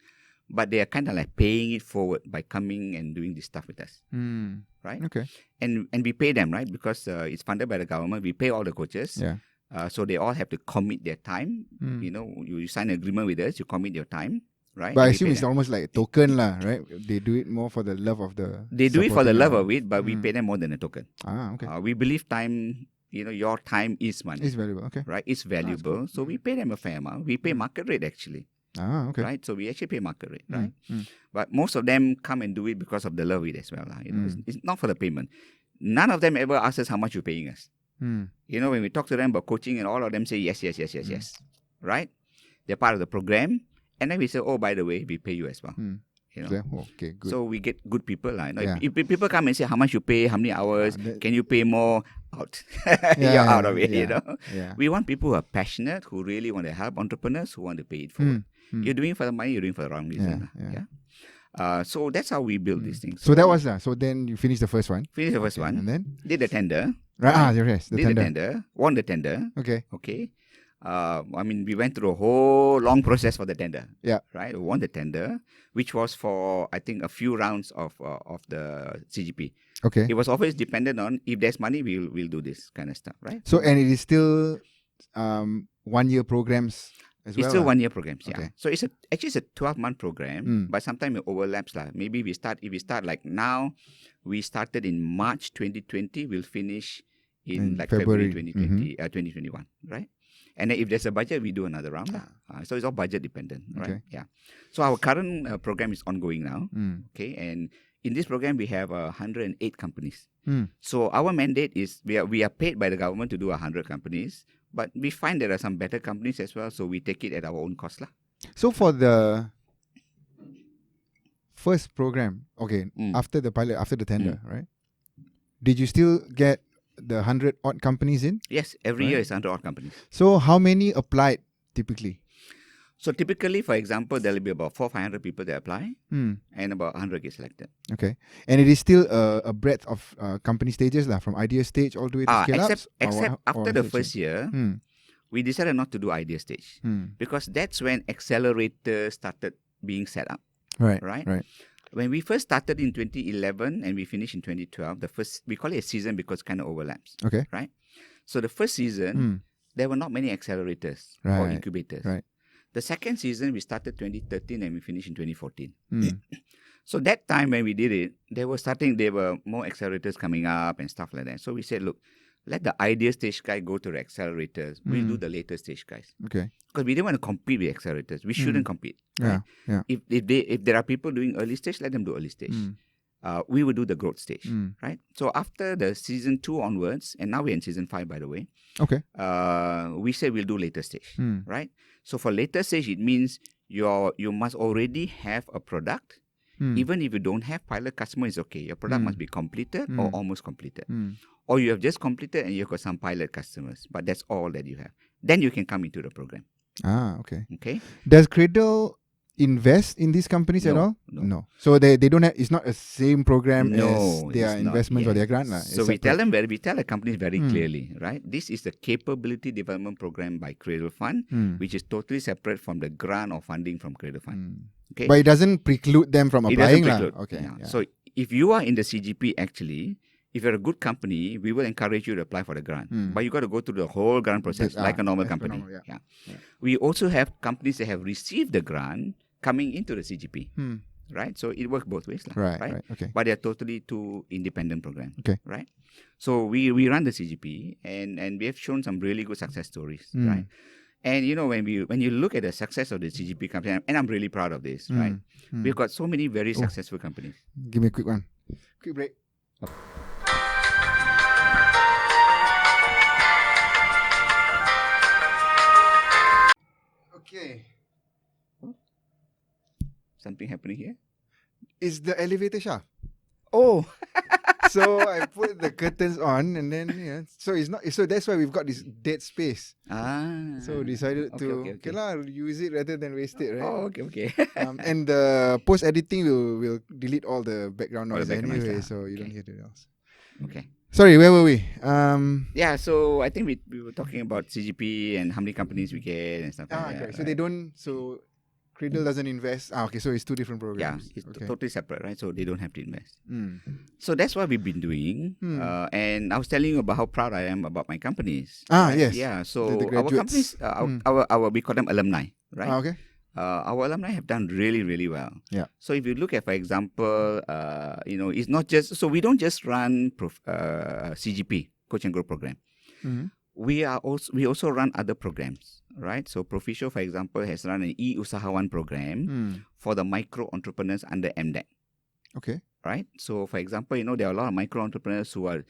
C: but they are kind of like paying it forward by coming and doing this stuff with us, right?
B: Okay.
C: And we pay them, right? Because it's funded by the government. We pay all the coaches.
B: Yeah.
C: So they all have to commit their time. You sign an agreement with us, you commit your time. Right?
B: But I assume it's almost like a token, right? They do it more for the love of the.
C: They do it for the love of it, but we pay them more than a token.
B: Okay.
C: We believe time, your time is money.
B: It's valuable, okay.
C: Right? It's valuable. Cool. So we pay them a fair amount. We pay market rate actually.
B: Okay.
C: Right? So we actually pay market rate, right? But most of them come and do it because of the love of it as well. It's not for the payment. None of them ever ask us how much you're paying us. When we talk to them about coaching, and all of them say yes. Right? They're part of the program. And then we say, oh, by the way, we pay you as well.
B: Okay, good.
C: So we get good people. If people come and say how much you pay, how many hours, can you pay more? Out. You're out of it,
B: Yeah.
C: We want people who are passionate, who really want to help entrepreneurs, who want to pay it forward. You're doing it for the money, you're doing it for the wrong reason. So that's how we build these things.
B: So that was so then you finished the first one.
C: Finished the first one.
B: And then?
C: Did the tender.
B: Right. Yes,
C: the tender. Won the tender.
B: Okay.
C: We went through a whole long process for the tender.
B: Yeah.
C: Right. We won the tender, which was for, I think, a few rounds of the CGP.
B: Okay.
C: It was always dependent on if there's money, we'll do this kind of stuff, right?
B: So, and it is still 1 year programs as well?
C: It's still 1 year programs, yeah.
B: Okay.
C: So it's a 12-month program, but sometimes it overlaps. Maybe if we start like now, we started in March 2020, we'll finish in like February 2020, 2021, right? And then if there's a budget, we do another round. So it's all budget dependent, right?
B: Okay.
C: Yeah. So our current program is ongoing now. Okay. And in this program, we have 108 companies. So our mandate is we are paid by the government to do 100 companies, but we find there are some better companies as well. So we take it at our own cost.
B: So for the first program, after the pilot, after the tender, right? Did you still get the 100 odd companies in?
C: Yes, every year is 100 odd companies.
B: So how many applied typically?
C: So typically, for example, there will be about 400-500 people that apply, and about 100 get selected.
B: Okay, and it is still a breadth of company stages, from idea stage all the way to scale up.
C: Except after the first year, we decided not to do idea stage because that's when accelerators started being set up.
B: Right.
C: Right.
B: Right.
C: When we first started in 2011 and we finished in 2012, we call it a season because it kind of overlaps.
B: Okay.
C: Right. So the first season, there were not many accelerators or incubators.
B: Right.
C: The second season, we started 2013 and we finished in 2014. So that time when we did it, there were more accelerators coming up and stuff like that. So we said, look, let the idea stage guy go to the accelerators. We'll do the later stage guys.
B: Okay.
C: Because we didn't want to compete with accelerators. We shouldn't compete. Right?
B: Yeah.
C: If there are people doing early stage, let them do early stage. We will do the growth stage. Right? So after the season 2 onwards, and now we're in season 5, by the way.
B: Okay.
C: We said we'll do later stage. Right? So for later stage, it means you must already have a product. Even if you don't have pilot customer, it's okay. Your product must be completed or almost completed. Or you have just completed and you've got some pilot customers, but that's all that you have. Then you can come into the program.
B: Okay.
C: Okay.
B: Does Cradle invest in these companies at all?
C: No.
B: So they don't have. It's not a same program as their
C: it's
B: investments
C: not.
B: or their grant, lah.
C: So we tell the companies very clearly, right? This is the capability development program by Cradle Fund, which is totally separate from the grant or funding from Cradle Fund. Okay.
B: But it doesn't preclude them from applying, lah. Okay.
C: Yeah. So if you are in the CGP, actually, if you're a good company, we will encourage you to apply for the grant. But you got to go through the whole grant process like a normal company. Yeah. We also have companies that have received the grant coming into the CGP. Right? So it works both ways.
B: Right. Okay.
C: But they're totally two independent programs.
B: Okay.
C: Right? So we run the CGP and we have shown some really good success stories. Right? And when you look at the success of the CGP company, and I'm really proud of this, right? We've got so many very successful companies.
B: Give me a quick one. Quick break. Okay.
C: Something happening here?
B: Is the elevator shaft?
C: Oh.
B: So I put the curtains on, and then so it's not. So that's why we've got this dead space. So decided to use it rather than waste it, right?
C: Oh, okay.
B: And the post editing will delete all the background noise anyway, so you don't hear it else.
C: Okay.
B: Sorry, where were we?
C: Yeah, so I think we were talking about CGP and how many companies we get and stuff like that.
B: Okay.
C: Right?
B: So they don't. So Cradle doesn't invest. Okay, so it's two different programs.
C: Yeah, it's totally separate, right? So they don't have to invest. So that's what we've been doing. And I was telling you about how proud I am about my companies.
B: Yes.
C: Yeah, so
B: the
C: our companies, our we call them alumni, right?
B: Okay.
C: Our alumni have done really, really well.
B: Yeah.
C: So if you look at, for example, it's not just, so we don't just run CGP, Coach and Grow program. We also run other programs, right? So Proficio, for example, has run an e-usahawan program for the micro entrepreneurs under MDEC.
B: Okay.
C: Right? So for example, there are a lot of micro entrepreneurs who are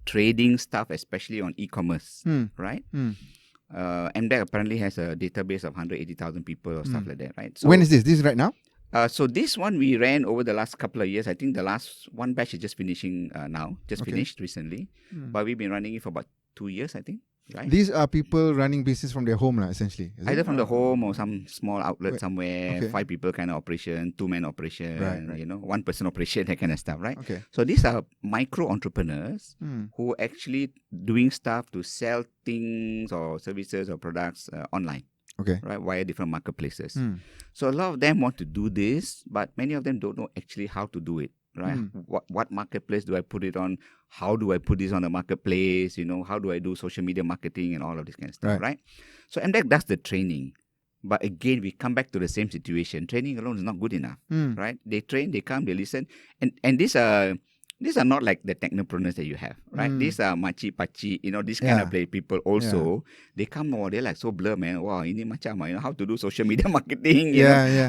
C: trading stuff, especially on e-commerce, right? MDEC apparently has a database of 180,000 people or stuff like that, right? So
B: when is this? This is right now?
C: So this one we ran over the last couple of years. I think the last one batch is just finishing now, finished recently. But we've been running it for about 2 years, I think. Right?
B: These are people running business from their home, essentially.
C: Either from the home or some small outlet somewhere, 5 people kind of operation, 2-man operation,
B: right.
C: 1 person operation, that kind of stuff, right?
B: Okay.
C: So these are micro entrepreneurs who actually doing stuff to sell things or services or products online.
B: Okay.
C: Right, via different marketplaces. So a lot of them want to do this, but many of them don't know actually how to do it. Right? What marketplace do I put it on? How do I put this on the marketplace? How do I do social media marketing and all of this kind of stuff, right? So MDEC does the training. But again, we come back to the same situation. Training alone is not good enough, right? They train, they come, they listen. And these are not like the technopreneurs that you have, right? These are machi-pachi, these kind of people also. They come over, they're like so blur, man. Wow, ini macam, how to do social media marketing,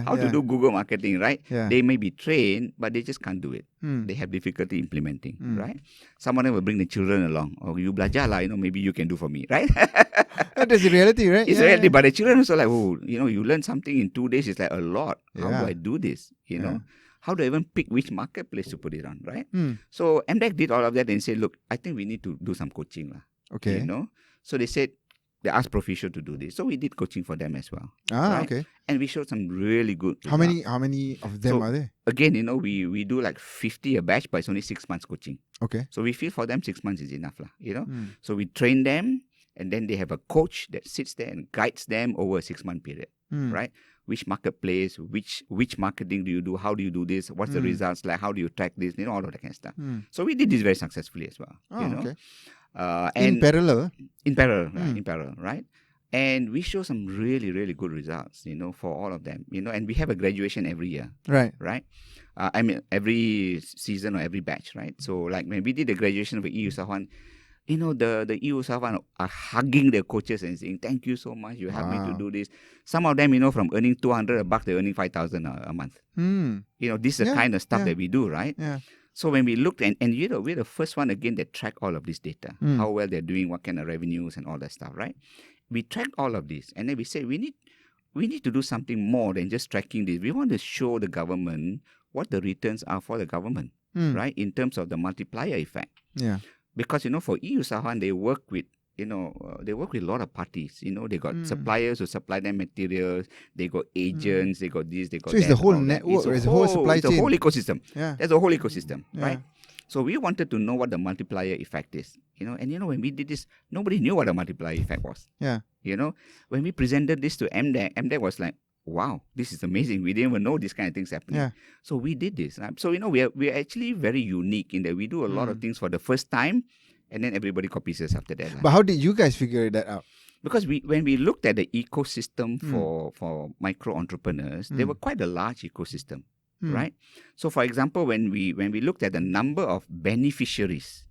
C: how to do Google marketing, right?
B: Yeah.
C: They may be trained, but they just can't do it. They have difficulty implementing, right? Some of them will bring the children along. Oh, you belajar lah, maybe you can do for me, right?
B: That's the reality, right?
C: It's reality, but the children also like, you learn something in 2 days, it's like a lot. How do I do this, How do I even pick which marketplace to put it on, right? So MDEC did all of that and said, look, I think we need to do some coaching.
B: Okay.
C: So they asked Proficio to do this. So we did coaching for them as well. Right?
B: Okay.
C: And we showed some really good results.
B: How many of them are there?
C: Again, we do like 50 a batch, but it's only 6 months coaching.
B: Okay.
C: So we feel for them 6 months is enough. So we train them and then they have a coach that sits there and guides them over a 6-month period. Right? which marketplace, which marketing do you do, how do you do this, what's the results like, how do you track this, all of that kind of stuff. So we did this very successfully as well.
B: Okay.
C: And
B: in parallel.
C: In parallel, right? And we show some really, really good results, for all of them, and we have a graduation every year.
B: Right.
C: I mean, every season or every batch, right? So like when we did the graduation of EU Sawan, the EU Sawan are hugging their coaches and saying, thank you so much, you helped me to do this. Some of them, from earning $200 they're earning 5,000 a month. This is the kind of stuff that we do, right?
B: Yeah.
C: So when we looked, and we're the first one again that track all of this data, how well they're doing, what kind of revenues and all that stuff, right? We track all of this, and then we say we need to do something more than just tracking this. We want to show the government what the returns are for the government, right? In terms of the multiplier effect.
B: Yeah.
C: Because for EU Sahan, they work with a lot of parties. They got suppliers who supply them materials. They got agents. They got this. They got
B: so it's
C: that,
B: the whole
C: and
B: network.
C: It's
B: the whole supply chain.
C: It's a whole ecosystem.
B: Yeah.
C: There's a whole ecosystem,
B: Yeah.
C: right? So we wanted to know what the multiplier effect is. And when we did this, nobody knew what the multiplier effect was.
B: Yeah.
C: When we presented this to MDEC was like, wow, this is amazing. We didn't even know this kind of things happening.
B: Yeah.
C: So we did this. So we are actually very unique in that we do a lot of things for the first time, and then everybody copies us after that.
B: But how did you guys figure that out?
C: Because when we looked at the ecosystem for micro entrepreneurs, they were quite a large ecosystem, right? So for example, when we looked at the number of beneficiaries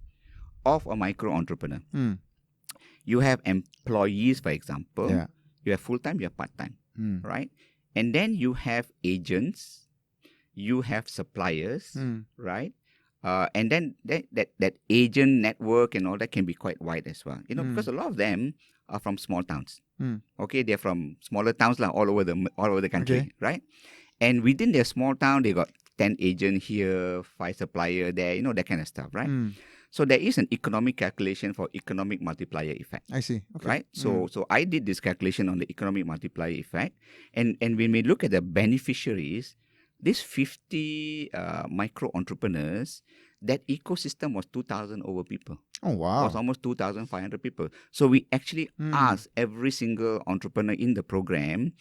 C: of a micro entrepreneur, you have employees, for example.
B: Yeah.
C: You have full-time, you have part-time, right? And then you have agents, you have suppliers, right? And then that agent network and all that can be quite wide as well. Because a lot of them are from small towns. Okay, they're from smaller towns all over the country, right? And within their small town, they got 10 agents here, 5 suppliers there, that kind of stuff, right? So there is an economic calculation for economic multiplier effect.
B: I see. Okay.
C: Right? So I did this calculation on the economic multiplier effect. And when we look at the beneficiaries, these 50 micro entrepreneurs, that ecosystem was 2,000 over people.
B: Oh, wow.
C: It was almost 2,500 people. So we actually asked every single entrepreneur in the program,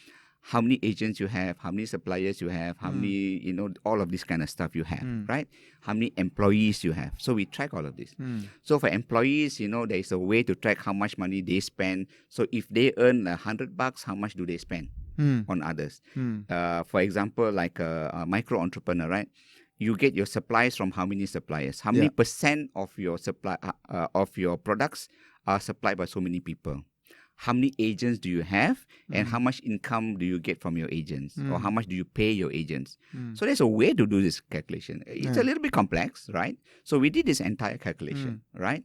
C: how many agents you have, how many suppliers you have, how many, all of this kind of stuff you have, right? How many employees you have. So we track all of this. So for employees, there is a way to track how much money they spend. So if they earn $100, how much do they spend on others? For example, like a micro entrepreneur, right? You get your supplies from how many suppliers? How many percent of your supply of your products are supplied by so many people? How many agents do you have, and how much income do you get from your agents, or how much do you pay your agents? So there's a way to do this calculation. It's a little bit complex, right? So we did this entire calculation, right?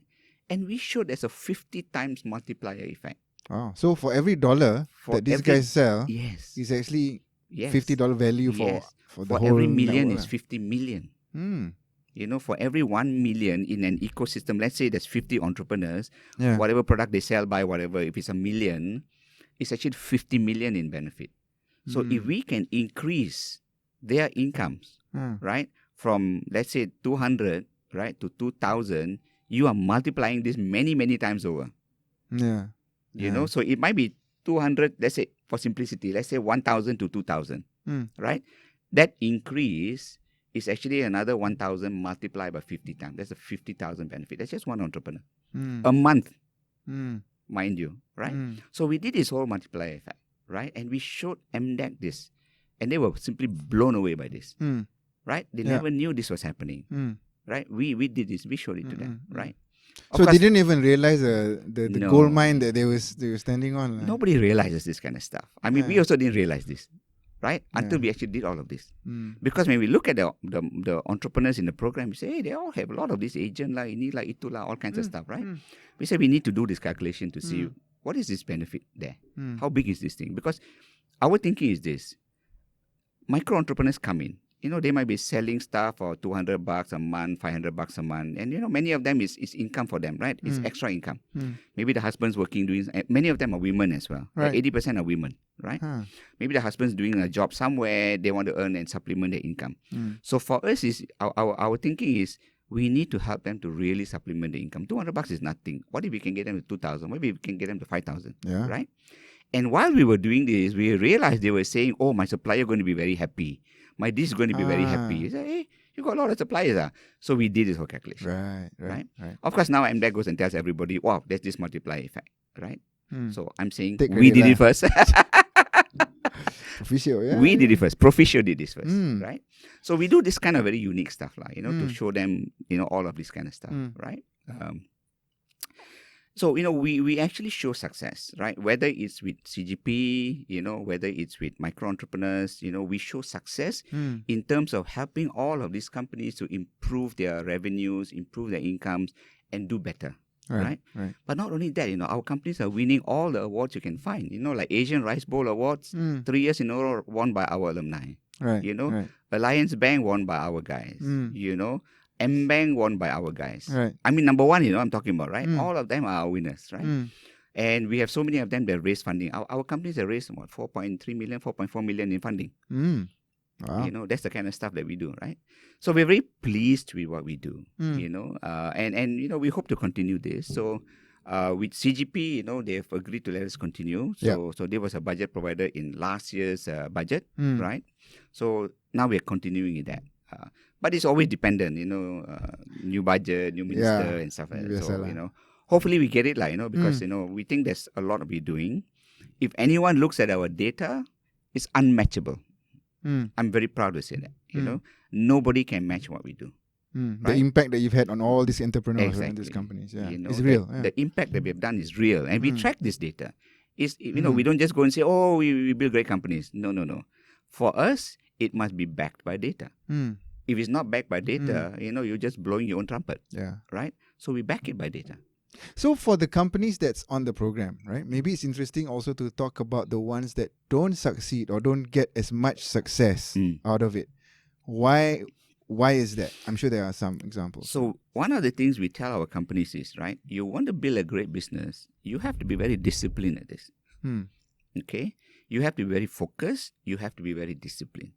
C: And we showed there's a 50 times multiplier effect.
B: Oh, so for every dollar that these guys sell, is actually $50 value for the whole
C: every million
B: network.
C: is 50 million. For every 1 million in an ecosystem, let's say there's 50 entrepreneurs, whatever product they sell by whatever, if it's $1 million, it's actually 50 million in benefit. So if we can increase their incomes, right, from let's say 200, right, to 2,000, you are multiplying this many, many times over. So it might be 200, let's say for simplicity, let's say 1,000 to 2,000, right? That increase is actually another 1,000 multiplied by 50 times. That's a 50,000 benefit. That's just one entrepreneur. A month, mind you, right? So we did this whole multiplier effect, right? And we showed MDEC this. And they were simply blown away by this, right? They never knew this was happening, right? We did this. We showed it to them, right?
B: So they didn't even realize the gold mine that they were standing on.
C: Nobody realizes this kind of stuff. I mean, we also didn't realize this. Right? Until we actually did all of this. Because when we look at the entrepreneurs in the program, we say, hey, they all have a lot of this agent, like ini, like itu, all kinds of stuff, right? We say we need to do this calculation to see what is this benefit there? How big is this thing? Because our thinking is this. Micro entrepreneurs come in. They might be selling stuff for $200 a month, $500 a month. And, many of them is income for them, right? It's extra income. Maybe the husband's working, many of them are women as well.
B: Right.
C: Like 80% are women, right? Maybe the husband's doing a job somewhere, they want to earn and supplement their income. So for us, our thinking is we need to help them to really supplement the income. $200 is nothing. What if we can get them to 2,000? Maybe we can get them to 5,000, right? And while we were doing this, we realized they were saying, oh, my supplier going to be very happy. My this is going to be very happy. We said, hey, you got a lot of suppliers. So we did this whole calculation. Right. Of course, now MDEC goes and tells everybody, wow, there's this multiplier effect. Right. So I'm saying we did it first.
B: Proficio, yeah.
C: We did it first. Proficio did this first. Right. So we do this kind of very unique stuff, to show them, all of this kind of stuff. Right. So, we actually show success, right? Whether it's with CGP, whether it's with micro entrepreneurs, we show success in terms of helping all of these companies to improve their revenues, improve their incomes, and do better, right? But not only that, our companies are winning all the awards you can find, like Asian Rice Bowl Awards, 3 years in a row won by our alumni, Alliance Bank won by our guys, M-Bank won by our guys.
B: Right.
C: I mean, number one, I'm talking about, right? All of them are our winners, right? And we have so many of them that raise funding. Our companies have raised about 4.3 million, 4.4 million in funding.
B: Wow.
C: That's the kind of stuff that we do, right? So we're very pleased with what we do, and we hope to continue this. So with CGP, they've agreed to let us continue. So there was a budget provider in last year's budget, right? So now we're continuing with that. But it's always dependent, new budget, new minister and stuff like that. So, hopefully we get it, because, we think there's a lot to be doing. If anyone looks at our data, it's unmatchable. I'm very proud to say that, nobody can match what we do.
B: Right? The impact that you've had on all these entrepreneurs and these companies, it's real.
C: The impact that we have done is real. And we track this data. We don't just go and say, oh, we build great companies. No. For us, it must be backed by data. If it's not backed by data, you're just blowing your own trumpet. Right? So we back it by data.
B: So for the companies that's on the program, right? Maybe it's interesting also to talk about the ones that don't succeed or don't get as much success out of it. Why is that? I'm sure there are some examples.
C: So one of the things we tell our companies is, right, you want to build a great business, you have to be very disciplined at this. Okay? You have to be very focused. You have to be very disciplined.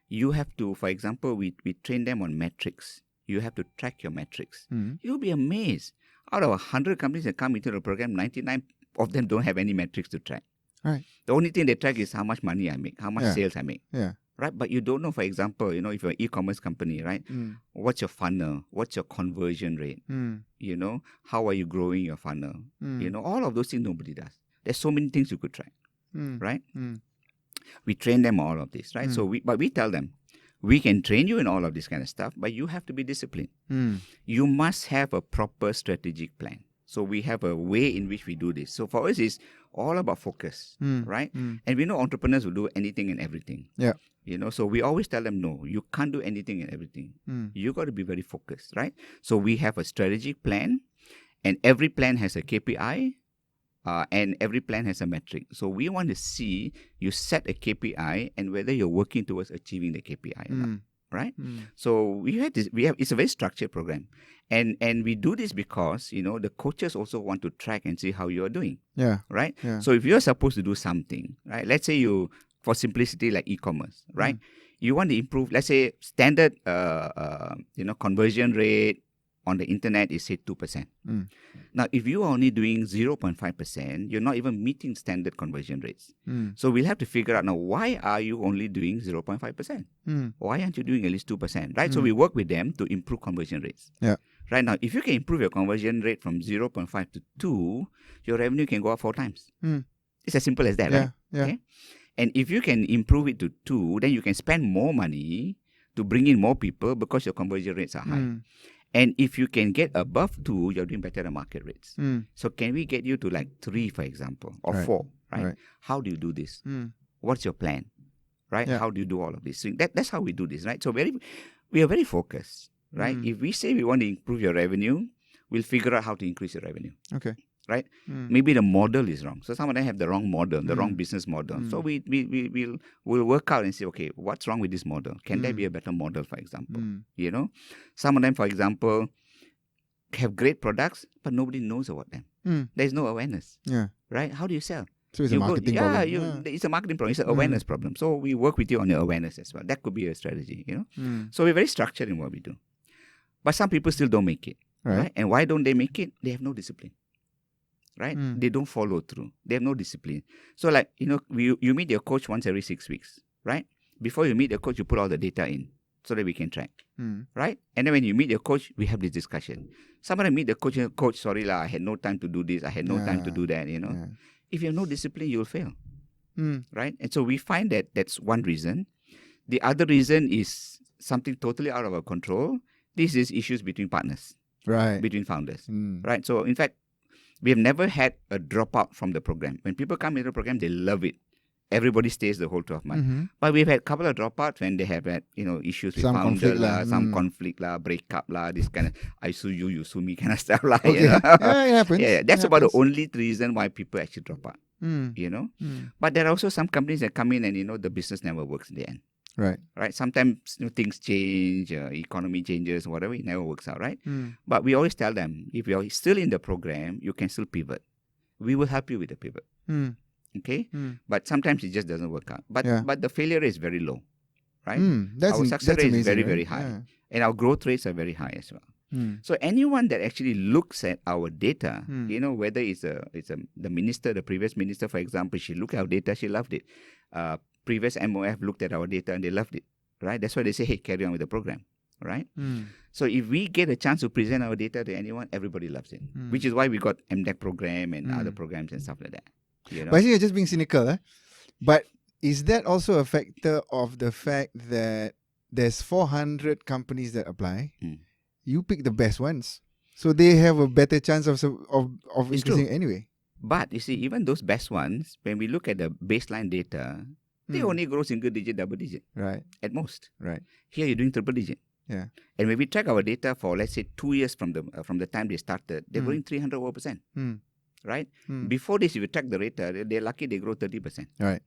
C: You have to, for example, we train them on metrics. You have to track your metrics. You'll be amazed. Out of 100 companies that come into the program, 99 of them don't have any metrics to track.
B: Right.
C: The only thing they track is how much money I make, how much sales I make. Right? But you don't know, for example, if you're an e-commerce company, right? What's your funnel? What's your conversion rate? How are you growing your funnel? All of those things nobody does. There's so many things you could track. Right? We train them all of this, right? But we tell them, we can train you in all of this kind of stuff, but you have to be disciplined. You must have a proper strategic plan. So we have a way in which we do this. So for us, it's all about focus, right? And we know entrepreneurs will do anything and everything. So we always tell them, no, you can't do anything and everything. You got to be very focused, right? So we have a strategic plan, and every plan has a KPI. And every plan has a metric. So we want to see you set a KPI and whether you're working towards achieving the KPI or not, right? So we have it's a very structured program. And we do this because, the coaches also want to track and see how you're doing. Right? So if you're supposed to do something, right? Let's say for simplicity like e-commerce, right? You want to improve, let's say standard, conversion rate on the internet is say 2%. Now, if you are only doing 0.5%, you're not even meeting standard conversion rates. So we'll have to figure out now, why are you only doing 0.5%? Why aren't you doing at least 2%? Right? So we work with them to improve conversion rates. Right now, if you can improve your conversion rate from 0.5 to 2, your revenue can go up 4 times. It's as simple as that, right? Okay? And if you can improve it to 2, then you can spend more money to bring in more people because your conversion rates are high. And if you can get above 2, you're doing better than market rates. So can we get you to like 3, for example, or 4, right? How do you do this? What's your plan, right? How do you do all of this? So that's how we do this, right? So we are very focused, right? If we say we want to improve your revenue, we'll figure out how to increase your revenue.
B: Okay.
C: Right? Maybe the model is wrong. So some of them have the wrong model, the wrong business model. So we'll work out and say, okay, what's wrong with this model? Can there be a better model, for example? Some of them, for example, have great products, but nobody knows about them. There's no awareness. Right? How do you sell?
B: So it's a marketing problem.
C: It's a marketing problem. It's an awareness problem. So we work with you on your awareness as well. That could be a strategy, So we're very structured in what we do. But some people still don't make it. Right? And why don't they make it? They have no discipline. right? They don't follow through. They have no discipline. So like, you meet your coach once every 6 weeks, right? Before you meet your coach, you put all the data in so that we can track, right? And then when you meet your coach, we have this discussion. Somebody meet the coach, coach, sorry lah, I had no time to do this. I had no time to do that, If you have no discipline, you'll fail, right? And so we find that that's one reason. The other reason is something totally out of our control. This is issues between partners,
B: right?
C: Between founders, right? So in fact, we have never had a dropout from the program. When people come into the program, they love it. Everybody stays the whole 12 months. But we've had a couple of dropouts when they have had, issues with founder, some conflict, breakup, this kind of, I sue you, you sue me kind of stuff.
B: Okay. Yeah, it happens.
C: Yeah, that's
B: it
C: about
B: happens.
C: the only reason why people actually drop out, But there are also some companies that come in and, the business never works in the end. Right. Sometimes things change, economy changes, whatever, it never works out, right? But we always tell them, if you're still in the program, you can still pivot. We will help you with the pivot. Okay? But sometimes it just doesn't work out. But the failure rate is very low, right? Our success rate is very, very high. Yeah. And our growth rates are very high as well. So anyone that actually looks at our data, whether it's the minister, the previous minister, for example, she looked at our data, she loved it. Previous MOF looked at our data and they loved it, right? That's why they say, hey, carry on with the program, right? So if we get a chance to present our data to anyone, everybody loves it, which is why we got MDEC program and other programs and stuff like that.
B: But I think you're just being cynical, But is that also a factor of the fact that there's 400 companies that apply? You pick the best ones, so they have a better chance of increasing anyway.
C: But you see, even those best ones, when we look at the baseline data, they only grow single digit, double digit,
B: right?
C: At most,
B: right?
C: Here you're doing triple digit,
B: yeah.
C: And when we track our data for, let's say, 2 years from the time they started, they're growing 300%, right? Before this, if you track the data, they're lucky they grow 30%,
B: right?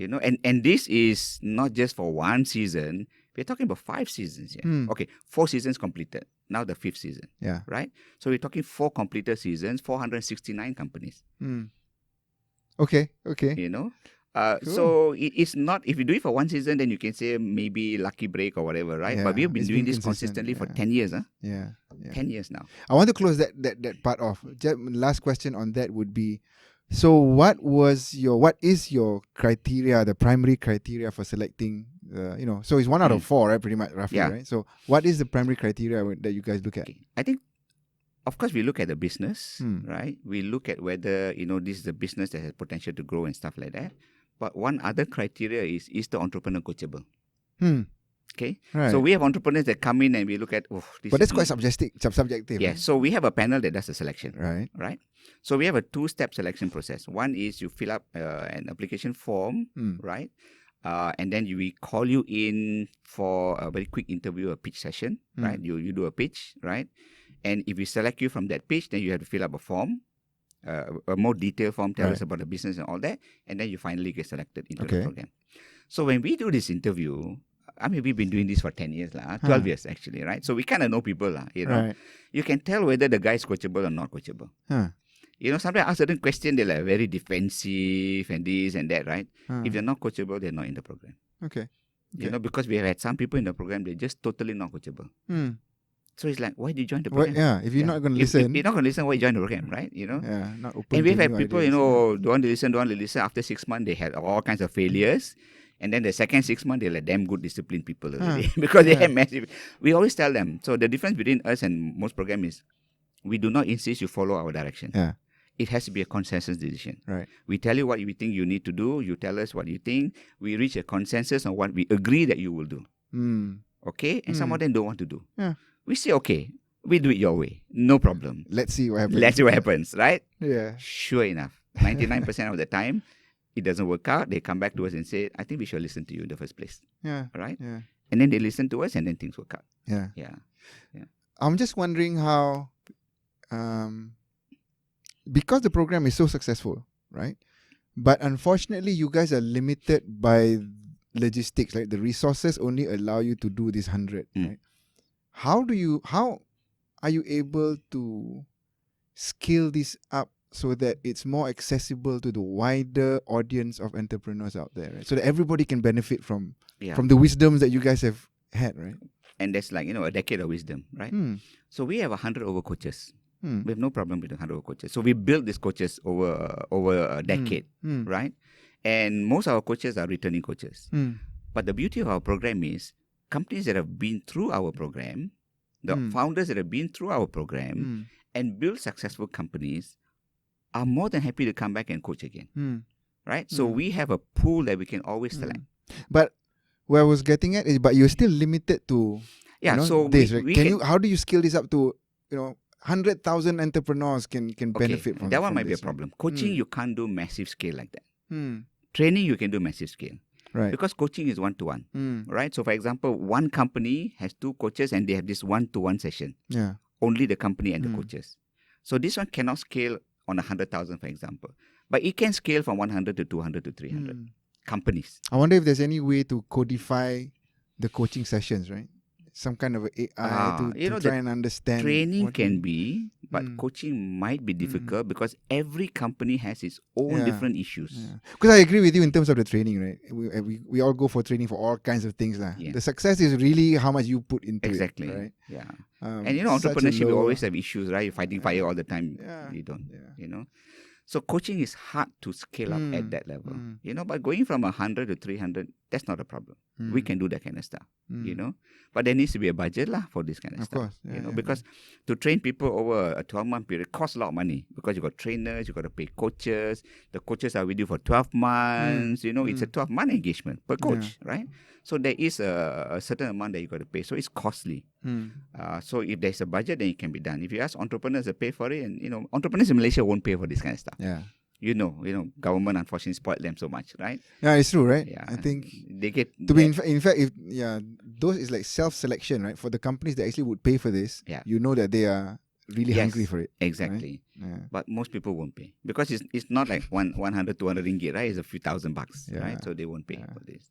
C: And this is not just for one season. We're talking about 5 seasons here. Okay, 4 seasons completed. Now the 5th season, right? So we're talking 4 completed seasons, 469 companies.
B: Okay.
C: Cool. So it's not, if you do it for 1 season, then you can say maybe lucky break or whatever, right?
B: Yeah,
C: but we've been doing this consistently for 10 years,
B: Yeah.
C: 10 years now.
B: I want to close that part off. Just last question on that would be, so what is your criteria, the primary criteria for selecting, so it's 1 out of 4, right? Pretty much, roughly, right? So what is the primary criteria that you guys look at?
C: Okay. I think, of course, we look at the business, right? We look at whether, this is a business that has potential to grow and stuff like that. But one other criteria is the entrepreneur coachable? Okay,
B: right.
C: So we have entrepreneurs that come in and we look at,
B: but that's quite subjective.
C: Yeah, so we have a panel that does the selection.
B: Right.
C: So we have a 2-step selection process. One is you fill up an application form, right? And then we call you in for a very quick interview, a pitch session, right? You do a pitch, right? And if we select you from that pitch, then you have to fill up a form, a more detailed form, tell us about the business and all that, and then you finally get selected into the program. So when we do this interview, I mean, we've been doing this for 10 years, 12 years actually, right? So we kind of know people,
B: Right.
C: You can tell whether the guy is coachable or not coachable. Sometimes I ask certain questions, they're like very defensive and this and that, right? If they're not coachable, they're not in the program.
B: Okay.
C: Because we have had some people in the program, they're just totally not coachable. So it's like, why did you join the program?
B: If you're not going to listen.
C: If you're not going to listen, why you join the program, right?
B: Not open.
C: And we've had people, don't want to listen. After 6 months, they had all kinds of failures. And then the second 6 months, they're like damn good disciplined people already. Because they have massive. We always tell them. So the difference between us and most programs is we do not insist you follow our direction. It has to be a consensus decision.
B: Right.
C: We tell you what we think you need to do. You tell us what you think. We reach a consensus on what we agree that you will do. Okay? And some of them don't want to do. We say, okay, we do it your way. No problem.
B: Let's see what happens.
C: Right?
B: Yeah.
C: Sure enough. 99% of the time, it doesn't work out. They come back to us and say, I think we should listen to you in the first place. Right?
B: Yeah.
C: And then they listen to us and then things work out.
B: Yeah. I'm just wondering how, because the program is so successful, right? But unfortunately, you guys are limited by logistics. Like the resources only allow you to do this 100, right? How are you able to scale this up so that it's more accessible to the wider audience of entrepreneurs out there, right? So that everybody can benefit from the wisdoms that you guys have had, right?
C: And that's like, a decade of wisdom, right? So we have 100 over coaches We have no problem with the handover coaches. So we built these coaches over a decade, right? And most of our coaches are returning coaches. But the beauty of our program is companies that have been through our program, the founders that have been through our program and built successful companies are more than happy to come back and coach again. Right? So we have a pool that we can always select.
B: But where I was getting at is, but you're still limited to
C: so
B: this, right? How do you scale this up to 100,000 entrepreneurs can benefit from
C: that one
B: from
C: might be a
B: this, right?
C: problem. Coaching, you can't do massive scale like that. Training, you can do massive scale.
B: Right.
C: Because coaching is one-to-one. Right? So, for example, one company has 2 coaches and they have this one-to-one session.
B: Yeah.
C: Only the company and the coaches. So, this one cannot scale on 100,000, for example. But it can scale from 100 to 200 to 300 companies.
B: I wonder if there's any way to codify the coaching sessions, right? Some kind of AI to try and understand.
C: Training can be, but coaching might be difficult because every company has its own different issues.
B: Because I agree with you in terms of the training, right? We all go for training for all kinds of things. The success is really how much you put into it, right?
C: Yeah. And entrepreneurship, you always have issues, right? You're fighting fire all the time. You don't, So coaching is hard to scale up at that level, but going from 100 to 300, that's not a problem. We can do that kind of stuff, But there needs to be a budget for this kind of stuff,
B: course.
C: because to train people over a 12-month period costs a lot of money because you got trainers, you got to pay coaches. The coaches are with you for 12 months. It's a 12-month engagement per coach, right? So there is a certain amount that you got to pay. So it's costly. So if there's a budget, then it can be done. If you ask entrepreneurs to pay for it, and entrepreneurs in Malaysia won't pay for this kind of stuff.
B: Yeah.
C: Government unfortunately spoiled them so much, right?
B: Yeah, it's true, right?
C: Yeah,
B: I think
C: they get
B: to be in fact, if those is like self-selection, right? For the companies that actually would pay for this, that they are really hungry for it.
C: Exactly. Right? Yeah. But most people won't pay because it's not like 100, 200 ringgit, right? It's a few thousand bucks, right? So they won't pay for this,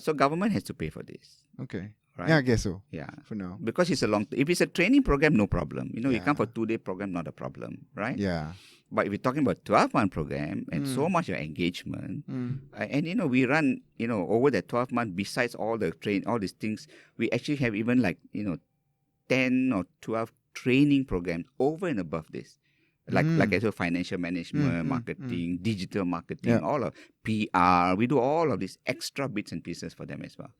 C: So government has to pay for this.
B: Okay.
C: Right?
B: Yeah, I guess so.
C: Yeah.
B: For now.
C: Because it's if it's a training program, no problem. You come for 2-day program, not a problem, right?
B: Yeah.
C: But if you're talking about 12-month program and so much of engagement, and we run, over that 12 months, besides all these things, we actually have even 10 or 12 training programs over and above this. Like I said, financial management, marketing, digital marketing, all of PR. We do all of these extra bits and pieces for them as well.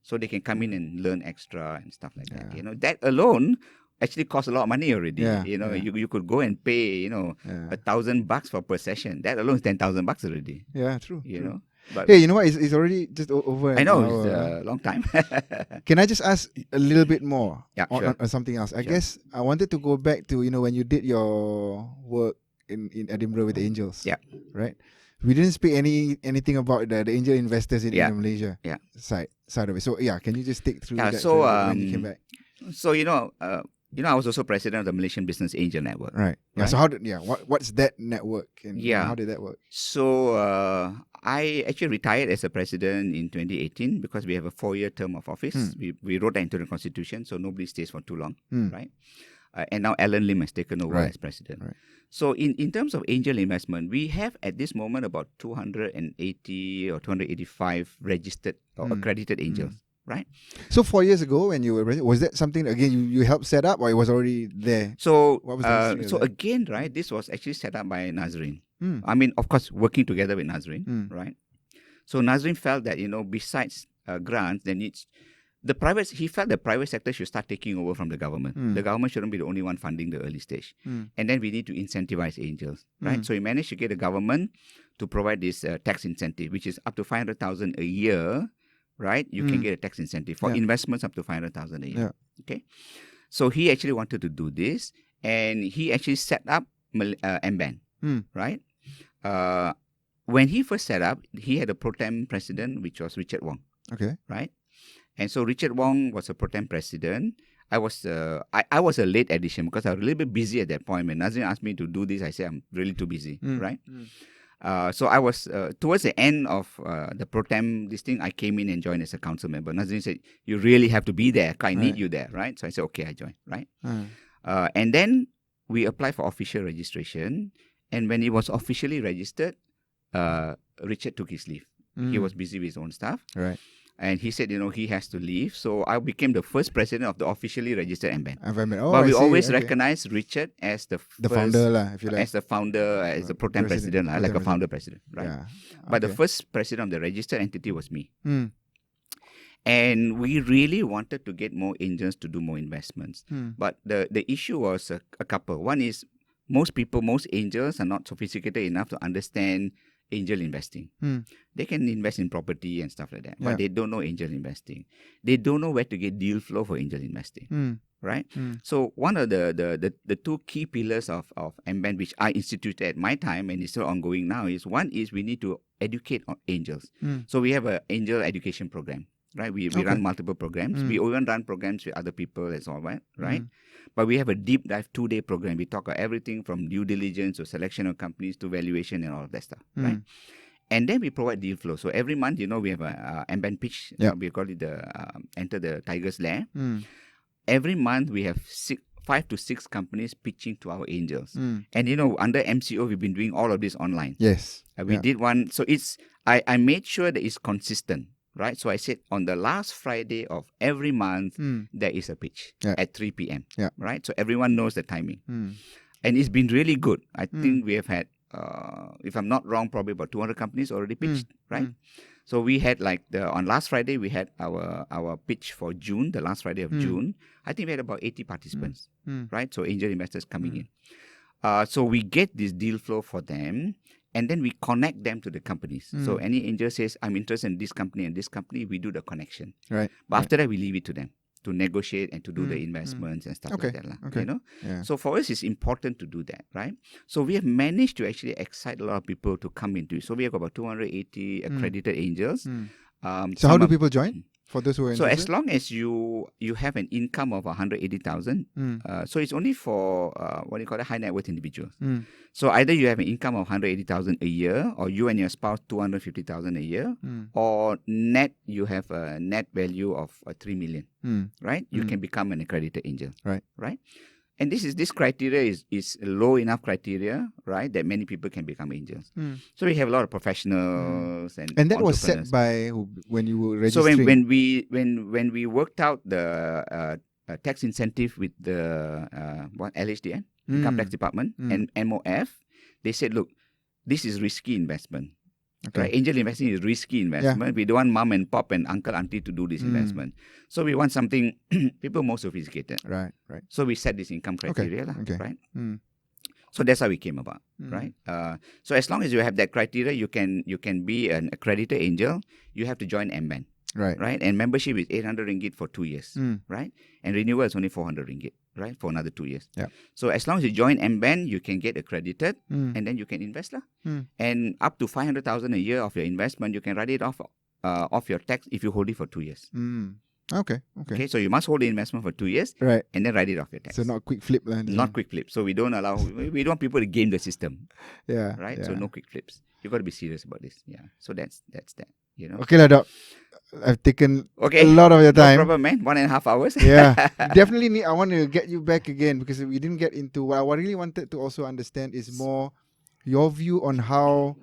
C: So they can come in and learn extra and stuff like that. That alone actually costs a lot of money already. You could go and pay, $1,000 for per session. That alone is $10,000 already.
B: Yeah, true.
C: True. But
B: hey, you know what? It's already just over.
C: I know it's a long time.
B: Can I just ask a little bit more
C: sure.
B: on something else? I guess I wanted to go back to when you did your work in Edinburgh with the angels.
C: Yeah.
B: Right. We didn't speak anything about the angel investors in Malaysia.
C: Yeah.
B: Side of it. So can you just take through that?
C: So
B: when you came back.
C: So I was also president of the Malaysian Business Angel Network.
B: Right. Yeah. So what's that network and how did that work?
C: So I actually retired as a president in 2018 because we have a 4-year term of office. We wrote that into the constitution, so nobody stays for too long, right? And now Alan Lim has taken over as president. Right. So in terms of angel investment, we have at this moment about 280 or 285 registered or accredited angels. Right.
B: So 4 years ago, when you were was that something again you helped set up, or it was already there?
C: So what was the again, right? This was actually set up by Nazrin. I mean, of course, working together with Nazrin, right? So Nazrin felt that besides grants, there needs he felt the private sector should start taking over from the government. The government shouldn't be the only one funding the early stage, and then we need to incentivize angels, right? So we managed to get the government to provide this tax incentive, which is up to 500,000 a year. Right, you can get a tax incentive for investments up to 500,000 a year. Yeah. Okay, so he actually wanted to do this, and he actually set up MBAN. Right, when he first set up, he had a pro tem president, which was Richard Wong.
B: Okay,
C: right, and so Richard Wong was a pro tem president. I was a late addition because I was a little bit busy at that point. When Nazrin asked me to do this, I said I'm really too busy. Right. So I was towards the end of the pro tem this thing. I came in and joined as a council member. Nazrin said, "You really have to be there. I need you there, right?" So I said, "Okay, I joined." Right, and then we applied for official registration. And when it was officially registered, Richard took his leave. He was busy with his own stuff.
B: Right.
C: And he said, he has to leave. So I became the first president of the officially registered MBAN.
B: Oh,
C: but we
B: see.
C: always recognize Richard as the
B: founder, if you like.
C: As the founder, as the pro tem president, like a founder president, right?
B: Yeah.
C: But the first president of the registered entity was me.
B: Mm.
C: And we really wanted to get more angels to do more investments. But the issue was a couple. One is most angels are not sophisticated enough to understand angel investing. They can invest in property and stuff like that, but they don't know angel investing. They don't know where to get deal flow for angel investing, right? So one of the two key pillars of MBAN, which I instituted at my time and is still ongoing now, is one is we need to educate on angels. So we have an angel education program, right? We run multiple programs. We even run programs with other people as well, right? But we have a deep dive 2-day program. We talk about everything from due diligence to selection of companies to valuation and all of that stuff, right? And then we provide deal flow. So every month, we have a MBAN pitch. We call it the Enter the Tiger's Lair. Every month, we have 5 to 6 companies pitching to our angels. And, under MCO, we've been doing all of this online.
B: Yes.
C: We did one. So I made sure that it's consistent. Right, so I said on the last Friday of every month, there is a pitch at 3 p.m. Right, so everyone knows the timing. And it's been really good. I think we have had, if I'm not wrong, probably about 200 companies already pitched, right? So we had on last Friday, we had our pitch for June, the last Friday of June. I think we had about 80 participants, right? So angel investors coming in. So we get this deal flow for them. And then we connect them to the companies. So any angel says, I'm interested in this company and this company, we do the connection.
B: Right.
C: But after that, we leave it to them to negotiate and to do the investments and stuff like that.
B: Yeah.
C: So for us, it's important to do that, right? So we have managed to actually excite a lot of people to come into it. So we have about 280 accredited angels.
B: So how do people join? For those who are interested?
C: So as long as you have an income of 180,000, so it's only for what you call high net worth individuals. So either you have an income of 180,000 a year, or you and your spouse 250,000 a year, or net you have a net value of 3 million, right? You can become an accredited angel, right? And this criteria is low enough criteria, right, that many people can become angels. So we have a lot of professionals and
B: that was set by when you were registering.
C: So when we worked out the tax incentive with the LHDN, Income Tax Department, and MOF, they said, look, this is risky investment. Okay. Right? Angel investing is risky investment. We don't want mom and pop and uncle, auntie to do this investment. So we want something people more sophisticated.
B: Right.
C: So we set this income criteria, right? So that's how we came about, right? So as long as you have that criteria, you can be an accredited angel. You have to join MBAN. Right. And membership is 800 ringgit for 2 years. Right. And renewal is only 400 ringgit. Right, for another 2 years. So as long as you join MBAN, you can get accredited, and then you can invest and up to 500,000 a year of your investment, you can write it off your tax if you hold it for 2 years.
B: Okay.
C: So you must hold the investment for 2 years,
B: right,
C: and then write it off your tax.
B: So not quick flip,
C: not quick flip. So we don't want people to game the system. Right.
B: Yeah.
C: So no quick flips. You got to be serious about this. So that's that.
B: Okay, Doc. I've taken a lot of your time.
C: No problem, man. 1.5 hours.
B: Definitely I want to get you back again, because we didn't get into what I really wanted to also understand is more your view on how